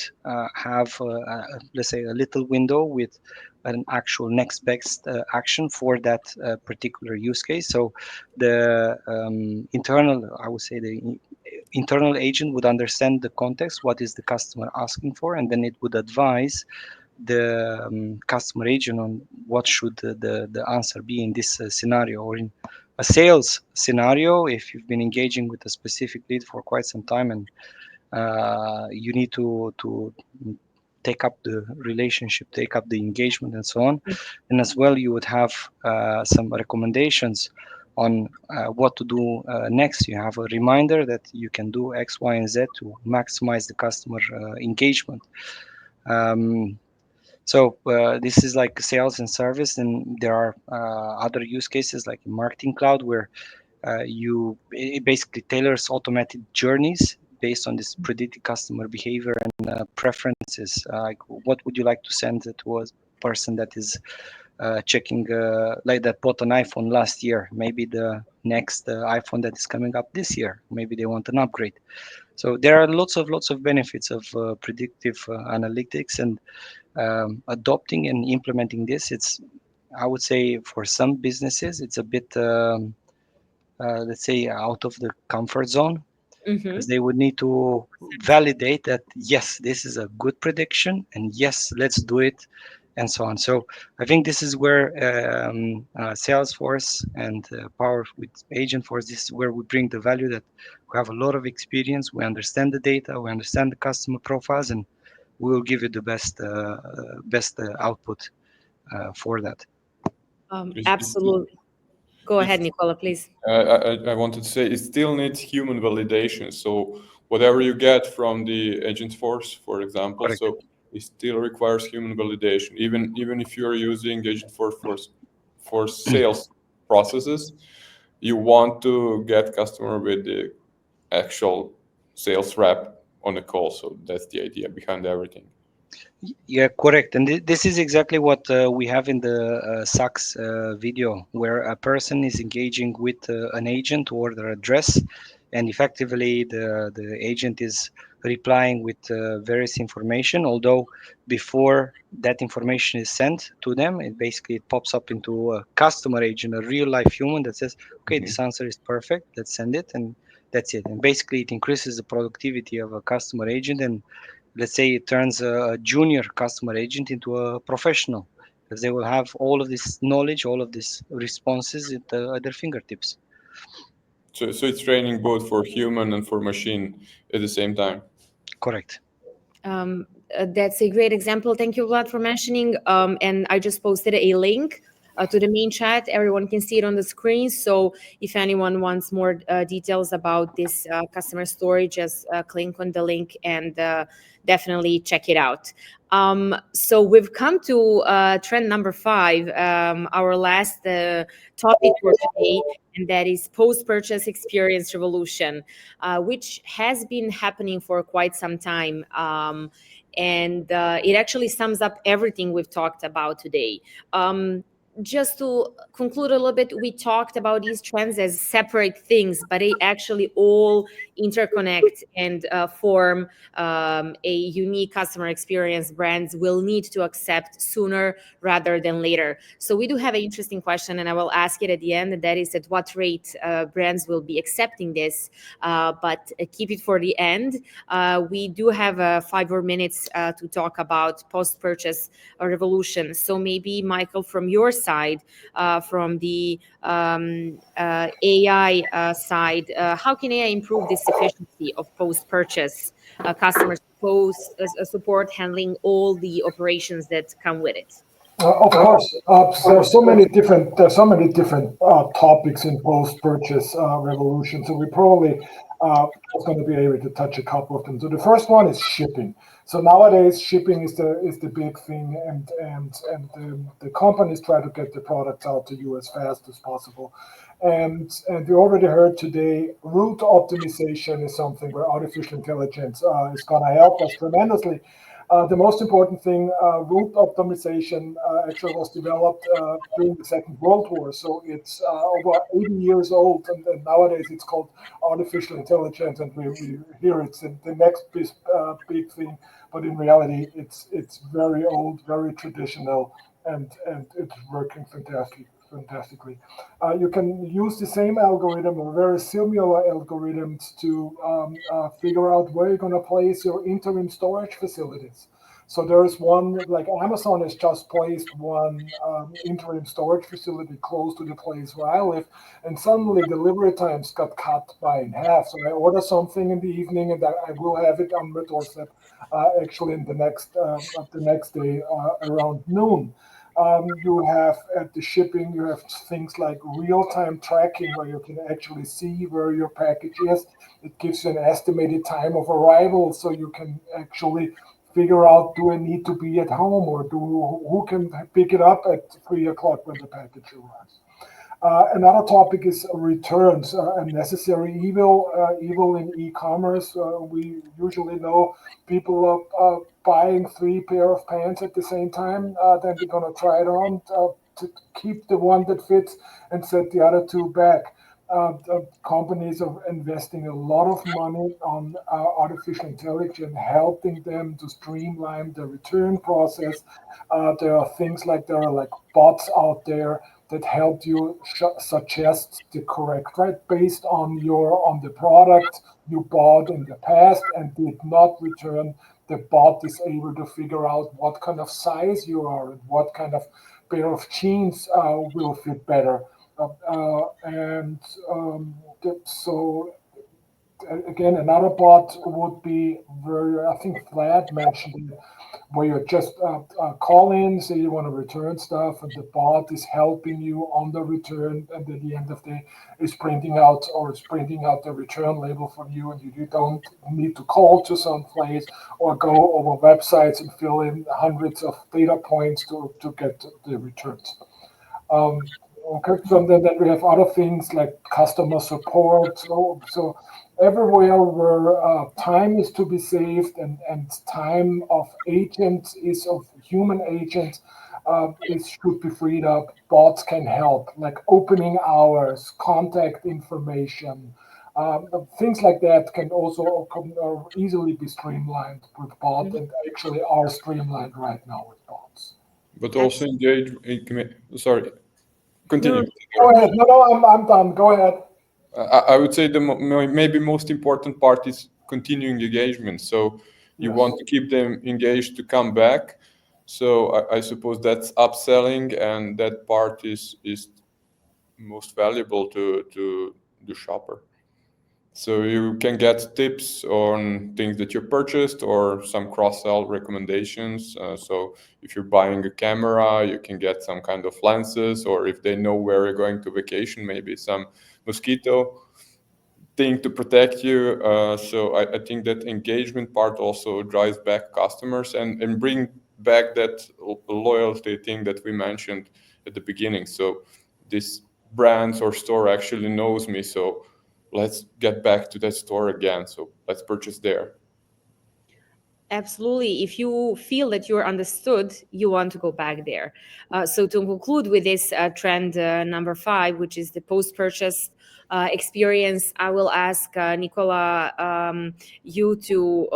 have, let's say, a little window with an actual next best action for that particular use case. So the internal, I would say, the internal agent would understand the context, what is the customer asking for, and then it would advise the customer agent on what should the answer be in this scenario, or in a sales scenario. If you've been engaging with a specific lead for quite some time, and you need to take up the relationship, take up the engagement, and so on. And as well, you would have some recommendations on what to do next. You have a reminder that you can do X, Y, and Z to maximize the customer engagement. Um, so this is like sales and service, and there are other use cases like in Marketing Cloud, where it basically tailors automated journeys based on this predicted customer behavior and preferences. Like, what would you like to send to a person that is checking, like that bought an iPhone last year, maybe the next iPhone that is coming up this year, maybe they want an upgrade. So there are lots of benefits of predictive analytics, and adopting and implementing this. It's, I would say, for some businesses, it's a bit let's say, out of the comfort zone, because they would need to validate that yes, this is a good prediction, and yes, let's do it, and so on. So I think this is where Salesforce and Power with Agentforce, this is where we bring the value, that we have a lot of experience, we understand the data, we understand the customer profiles, and we will give you the best output for that. Absolutely. Go ahead, It's Nicola, please. I wanted to say it still needs human validation. So whatever you get from the Agentforce, for example, Correct. so it still requires human validation. Even if you're using Agentforce for sales processes, you want to get customer with the actual sales rep on the call. So that's the idea behind everything. Yeah, correct. And this is exactly what we have in the SACS video, where a person is engaging with an agent or their address, and effectively the agent is replying with various information. Although before that information is sent to them, it pops up into a customer agent, a real life human that says, "Okay, Mhm. this answer is perfect. Let's send it," and that's it. And basically, it increases the productivity of a customer agent, and let's say it turns a junior customer agent into a professional, because they will have all of this knowledge, all of these responses at their fingertips. So it's training both for human and for machine at the same time. Correct. That's a great example. Thank you, Vlad, for mentioning. And I just posted a link to the main chat. Everyone can see it on the screen. So if anyone wants more details about this customer story, just click on the link and definitely check it out. So we've come to trend number 5, our last topic for today, and that is post-purchase experience revolution, which has been happening for quite some time. And it actually sums up everything we've talked about today. Just to conclude a little bit, we talked about these trends as separate things, but they actually all interconnect and form a unique customer experience brands will need to accept sooner rather than later. So we do have an interesting question, and I will ask it at the end, and that is at what rate brands will be accepting this, but keep it for the end. We do have 5 more minutes to talk about post-purchase revolution. So maybe, Michael, from your side, from the AI side, how can AI improve this efficiency of post-purchase customer support, handling all the operations that come with it? Of course, there's so many different topics in post-purchase revolution. So we probably just going to be able to touch a couple of them. So the first one is shipping. So nowadays, shipping is the big thing, and the companies try to get the products out to you as fast as possible. And we already heard today, route optimization is something where artificial intelligence is going to help us tremendously. The most important thing, route optimization, actually was developed during the Second World War. So it's over 80 years old, and nowadays it's called artificial intelligence, and we hear it's the next big thing. But in reality, it's very old, very traditional, and it's working fantastically. You can use the same algorithm or very similar algorithms to figure out where you're going to place your interim storage facilities. So there is one, like Amazon has just placed one interim storage facility close to the place where I live, and suddenly delivery times got cut by in half. So I order something in the evening, and I will have it on my doorstep actually in the next day around noon. You have at the shipping, you have things like real-time tracking where you can actually see where your package is. It gives you an estimated time of arrival, so you can actually figure out, do I need to be at home, or who can pick it up at 3 o'clock when the package arrives. Another topic is returns, a necessary evil in e-commerce. We usually know people are buying 3 pair of pants at the same time. Then they're gonna try it on to keep the one that fits and set the other 2 back. The companies are investing a lot of money on artificial intelligence, helping them to streamline the return process. There are things like bots out there that help you suggest the correct right based on the product you bought in the past and did not return. The bot is able to figure out what kind of size you are and what kind of pair of jeans will fit better. And so again, another bot would be where I think Vlad mentioned it, where you just call in, say you want to return stuff, and the bot is helping you on the return, and at the end of the day is printing out the return label for you, and you don't need to call to some place or go over websites and fill in hundreds of data points to get the returns. Okay, so then we have other things like customer support. So everywhere where time is to be saved and time of agents is of human agents, it should be freed up. Bots can help, like opening hours, contact information, things like that can also easily be streamlined with bot, and actually are streamlined right now with bots. But also engage. Sorry, continue. Go ahead. No, I'm done. Go ahead. I would say the maybe most important part is continuing engagement. So you Yes. want to keep them engaged to come back. So I suppose that's upselling, and that part is most valuable to the shopper. So you can get tips on things that you purchased or some cross-sell recommendations. So if you're buying a camera, you can get some kind of lenses, or if they know where you're going to vacation, maybe some mosquito thing to protect you. So I think that engagement part also drives back customers and bring back that loyalty thing that we mentioned at the beginning. So this brand or store actually knows me, so let's get back to that store again. So let's purchase there. Absolutely. If you feel that you're understood, you want to go back there. So, to conclude with this trend number 5, which is the post purchase experience, I will ask Nicola, you to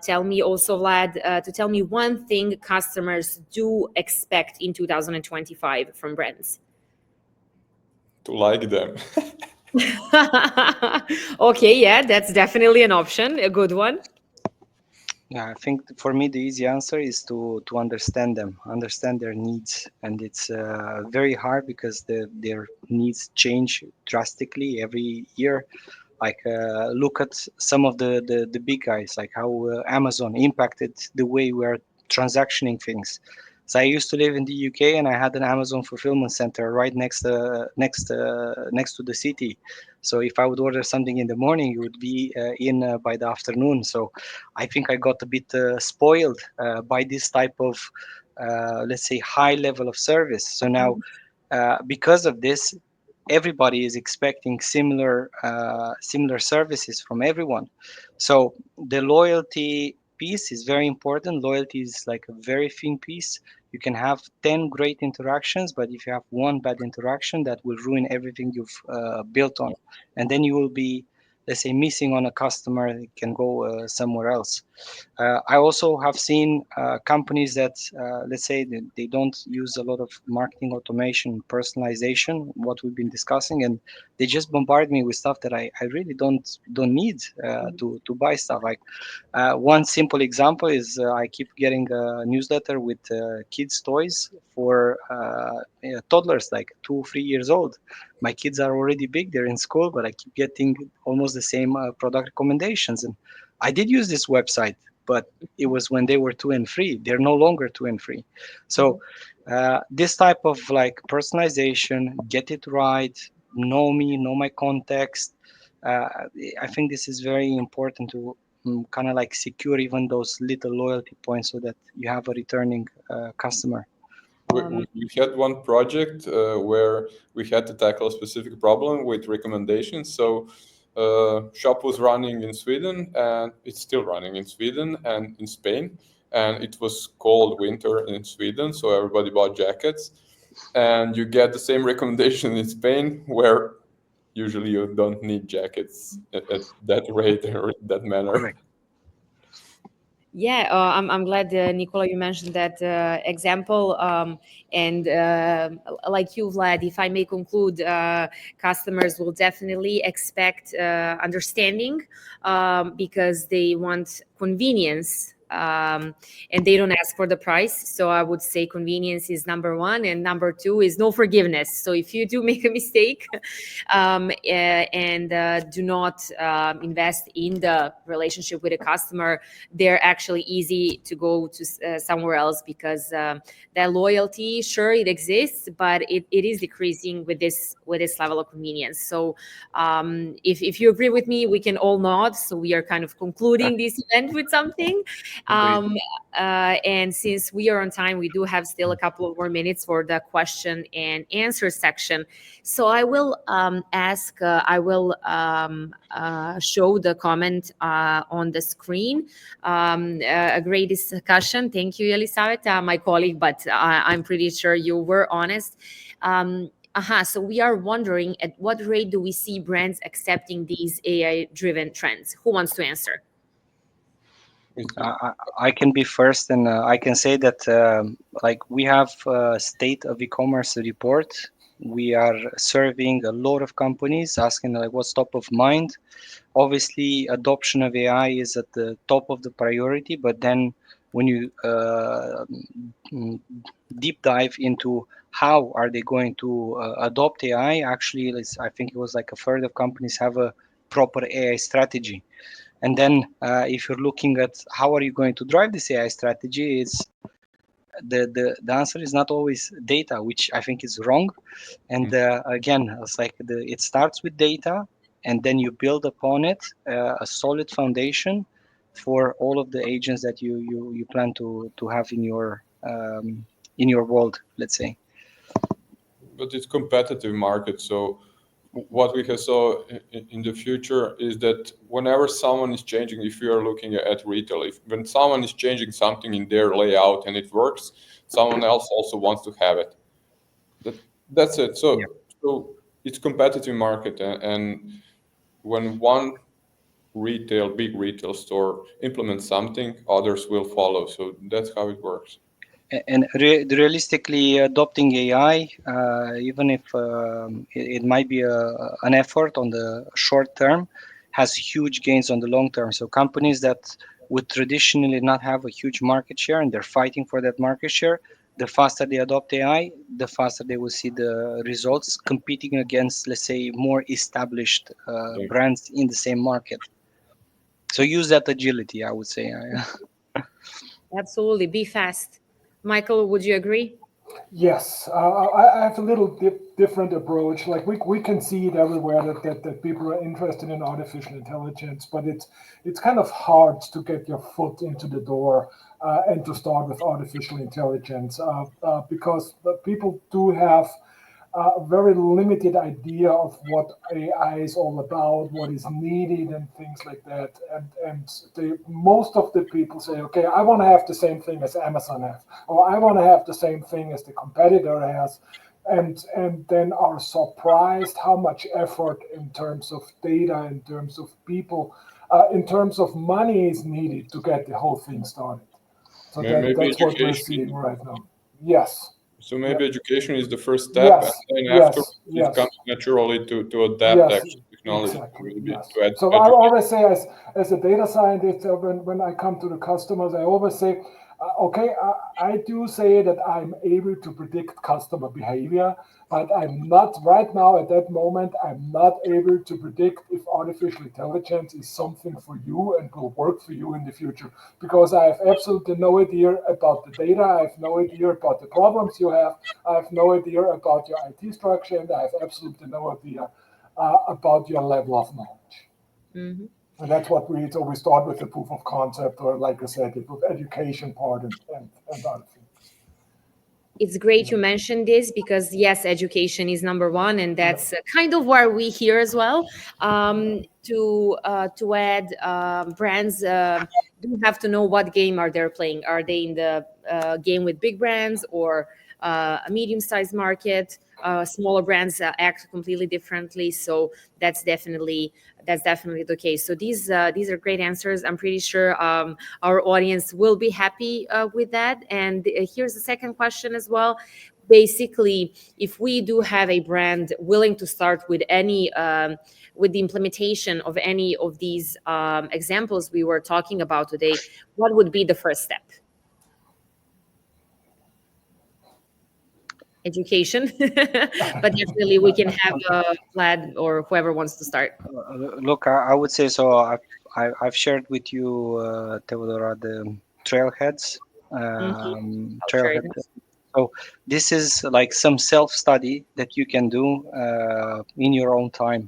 tell me also, Vlad, to tell me one thing customers do expect in 2025 from brands. To like them. Okay, yeah, that's definitely an option, a good one. Yeah, I think for me the easy answer is to understand them, understand their needs, and it's very hard because their needs change drastically every year. Like look at some of the big guys, like how Amazon impacted the way we are transactioning things. So I used to live in the UK, and I had an Amazon fulfillment center right next to the city. So if I would order something in the morning, it would be in by the afternoon. So I think I got a bit spoiled by this type of let's say high level of service. So now because of this, everybody is expecting similar services from everyone. So the loyalty piece is very important. Loyalty is like a very thin piece. You can have 10 great interactions, but if you have one bad interaction, that will ruin everything you've built on, and then you will be, let's say, missing on a customer that can go somewhere else. I also have seen companies that, let's say, they don't use a lot of marketing automation, personalization, what we've been discussing, and they just bombard me with stuff that I really don't need to buy stuff. Like one simple example is I keep getting a newsletter with kids' toys for toddlers, like 2 3 years old. My kids are already big; they're in school, but I keep getting almost the same product recommendations. And I did use this website, but it was when they were 2 and 3. They're no longer 2 and 3. So this type of like personalization, get it right, know me, know my context. Uh, I think this is very important to kind of like secure even those little loyalty points so that you have a returning customer. We had one project where we had to tackle a specific problem with recommendations. So, shop was running in Sweden, and it's still running in Sweden and in Spain. And it was cold winter in Sweden, so everybody bought jackets. And you get the same recommendation in Spain, where usually you don't need jackets at that rate or that manner. Correct. Yeah, I'm glad, Nicola, you mentioned that example. And like you, Vlad, if I may conclude, customers will definitely expect understanding because they want convenience. And they don't ask for the price. So I would say convenience is number one, and number two is no forgiveness. So if you do make a mistake and do not invest in the relationship with a customer, they're actually easy to go to somewhere else because that loyalty, sure, it exists, but it is decreasing with this level of convenience. So if you agree with me, we can all nod. So we are kind of concluding this event with something. Agreed. And since we are on time, we do have still a couple of more minutes for the question and answer section. So I will I will show the comment on the screen. A great discussion. Thank you, Elisaveta, my colleague, but I'm pretty sure you were honest. So we are wondering, at what rate do we see brands accepting these AI-driven trends? Who wants to answer? I can be first, and I can say that like we have a state of e-commerce report. We are serving a lot of companies, asking like what's top of mind. Obviously, adoption of AI is at the top of the priority, but then when you mm, deep dive into how are they going to adopt AI, actually, I think it was like a third of companies have a proper AI strategy. And then if you're looking at how are you going to drive this AI strategy, it's the answer is not always data, which I think is wrong. And again, it's like it starts with data, and then you build upon it a solid foundation for all of the agents that you plan to have in your world, let's say. But it's competitive market, so what we have saw in the future is that whenever someone is changing, if you are looking at retail, if when someone is changing something in their layout and it works, someone else also wants to have it. That's it. Yeah. So it's competitive market, and when one big retail store implements something, others will follow. So that's how it works. And realistically, adopting AI, even if it might be an effort on the short term, has huge gains on the long term. So companies that would traditionally not have a huge market share and they're fighting for that market share, the faster they adopt AI, the faster they will see the results competing against, let's say, more established Yeah. brands in the same market. So use that agility, I would say. Absolutely. Be fast. Michael, would you agree? Yes, I have a little different approach. Like we can see it everywhere that people are interested in artificial intelligence, but it's kind of hard to get your foot into the door and to start with artificial intelligence because people do have a very limited idea of what AI is all about, what is needed, and things like that. And most of the people say, okay, I want to have the same thing as Amazon has, or I want to have the same thing as the competitor has, and then are surprised how much effort in terms of data, in terms of people, in terms of money is needed to get the whole thing started. So Maybe that's what we're education. seeing right now. Yes. So maybe education is the first step, and Yes. then after Yes. it Yes. comes naturally to adapt Yes, actually technology to exactly. maybe Yes. to So I educate. always say, as a data scientist, when I come to the customers, I always say, okay, I do say that I'm able to predict customer behavior, but I'm not right now at that moment. I'm not able to predict if artificial intelligence is something for you and will work for you in the future, because I have absolutely no idea about the data. I have no idea about the problems you have. I have no idea about your IT structure, and I have absolutely no idea about your level of knowledge. Mhm. And that's what we start with the proof of concept, or like I said, the education part and other things. It's great Yeah. you mentioned this because yes, education is number one, and Yeah. that's kind of where we here as well. To add, brands do have to know what game are they playing. Are they in the game with big brands or a medium-sized market? Smaller brands act completely differently, so that's definitely the case. So these are great answers. I'm pretty sure our audience will be happy with that. And here's the second question as well. Basically, if we do have a brand willing to start with any with the implementation of any of these examples we were talking about today, what would be the first step? Education, but definitely we can have Vlad or whoever wants to start. Look, I would say so. I've shared with you, Theodora, the trailheads. Mhm. I'll share Trailhead. it. So this is like some self-study that you can do in your own time.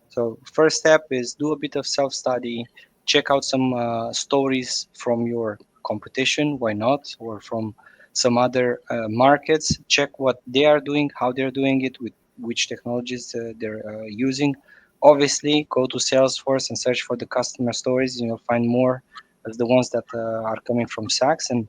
So first step is do a bit of self-study. Check out some stories from your competition. Why not? Or from some other markets. Check what they are doing, how they're doing it, with which technologies they're using. Obviously, go to Salesforce and search for the customer stories, and you'll find more as the ones that are coming from Saks. And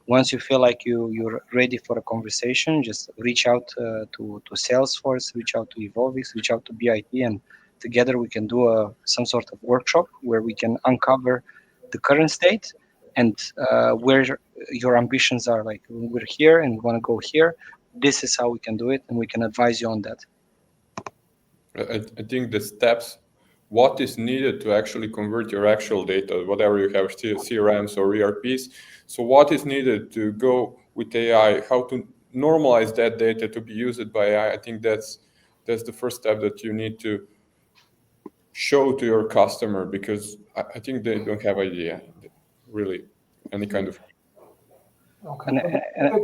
once you feel like you're ready for a conversation, just reach out to Salesforce, reach out to Evol.X, reach out to BIT, and together we can do some sort of workshop where we can uncover the current state and where your ambitions are. Like, we're here and we want to go here. This is how we can do it, and we can advise you on that. I think the steps, what is needed to actually convert your actual data, whatever you have, CRMs or ERPs. So what is needed to go with AI, how to normalize that data to be used by AI. I think that's the first step that you need show to your customer, because I think they don't have idea really any kind of. Okay. And,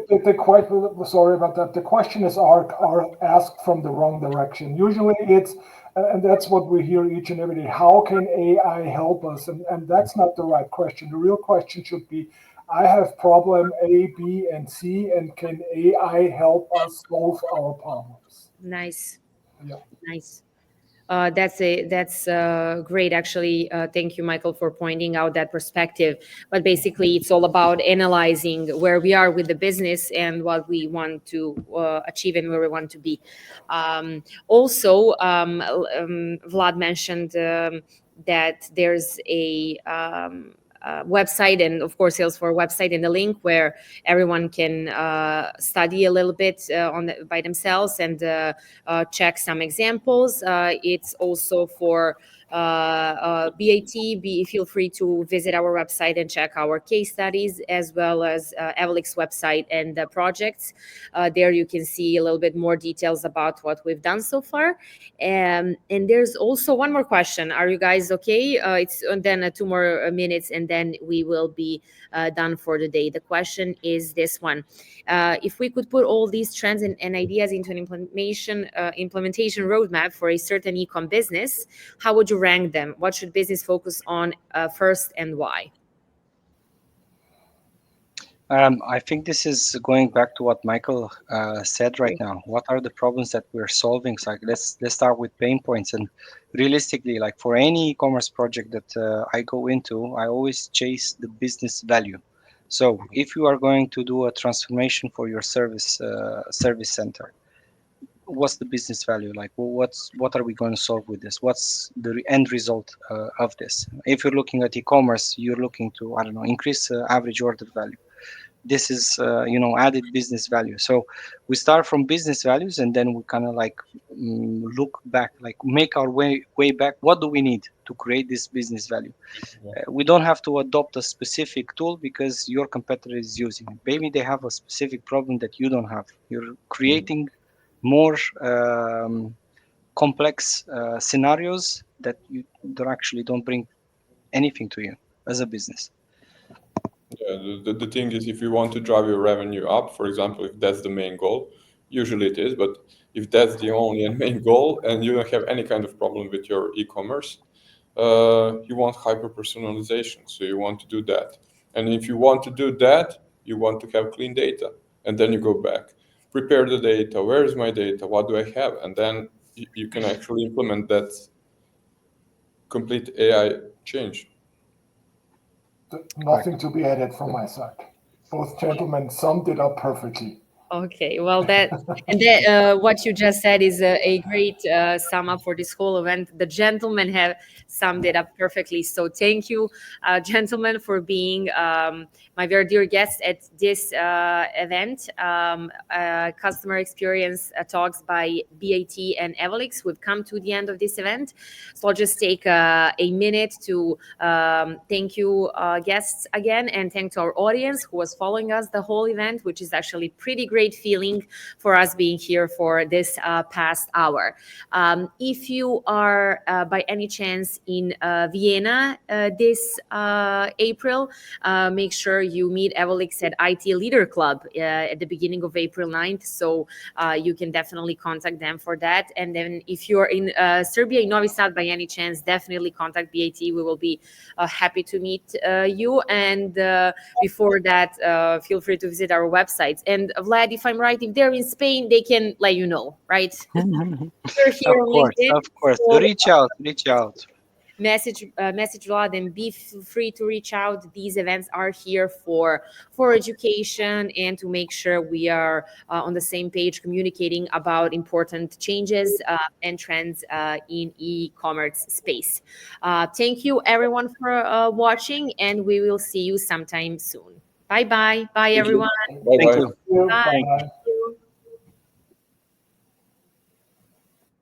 Sorry about that. The questions are asked from the wrong direction. Usually it's, and that's what we hear each and every day. How can AI help us? And that's not the right question. The real question should be, I have problem A, B, and C, and can AI help us solve our problems? Nice. Yeah. Nice. That's great, actually. Thank you, Michael, for pointing out that perspective. But basically, it's all about analyzing where we are with the business and what we want to achieve and where we want to be. Also, Vlad mentioned that there's a website, and of course Salesforce website, and the link where everyone can study a little bit by themselves and check some examples. It's also for BAT. Feel free to visit our website and check our case studies, as well as Evol.X website and the projects. There you can see a little bit more details about what we've done so far. And there's also one more question. Are you guys okay? It's then 2 more minutes, and then we will be done for the day. The question is this one: if we could put all these trends and ideas into an implementation roadmap for a certain e-com business, how would you rank them? What should business focus on first, and why? I think this is going back to what Michael said right now. What are the problems that we're solving? So like, let's start with pain points. And realistically, like for any e-commerce project that I go into, I always chase the business value. So if you are going to do a transformation for your service center, what's the business value? Like, what are we going to solve with this? What's the end result of this? If you're looking at e-commerce, you're looking to, I don't know, increase average order value. This is added business value. So we start from business values, and then we kind of like look back, like make our way back. What do we need to create this business value? We don't have to adopt a specific tool because your competitor is using it. Maybe they have a specific problem that you don't have. You're creating more complex scenarios that actually don't bring anything to you as a business. Yeah, the thing is, if you want to drive your revenue up, for example, if that's the main goal, usually it is, but if that's the only and main goal and you don't have any kind of problem with your e-commerce, you want hyper personalization. So you want to do that. And if you want to do that, you want to have clean data. And then you go back, prepare the data. Where is my data? What do I have? And then you can actually implement that complete AI change. Nothing to be added from my side. Both gentlemen summed it up perfectly. Okay, well, what you just said is a great sum up for this whole event. The gentlemen have summed it up perfectly. So thank you, gentlemen, for being my very dear guests at this event. Customer experience talks by BAT and Evol.X. We've come to the end of this event. So I'll just take a minute to thank you, guests, again, and thank to our audience who was following us the whole event, which is actually pretty great feeling for us being here for this past hour. If you are by any chance in Vienna this April, make sure you meet Evol.X at IT Leader Club at the beginning of April 9th. So you can definitely contact them for that. And then if you're in Serbia, in Novi Sad, by any chance, definitely contact BAT. We will be happy to meet you. And before that, feel free to visit our websites. And Vlad, if I'm right, if they're in Spain, they can let you know, right? We're here on LinkedIn. Of course. So Reach out. message Vlad, and be free to reach out. These events are here for education and to make sure we are on the same page, communicating about important changes and trends in e-commerce space. Thank you everyone for watching, and we will see you sometime soon. Bye everyone. Bye Thank bye. you. Bye. Bye.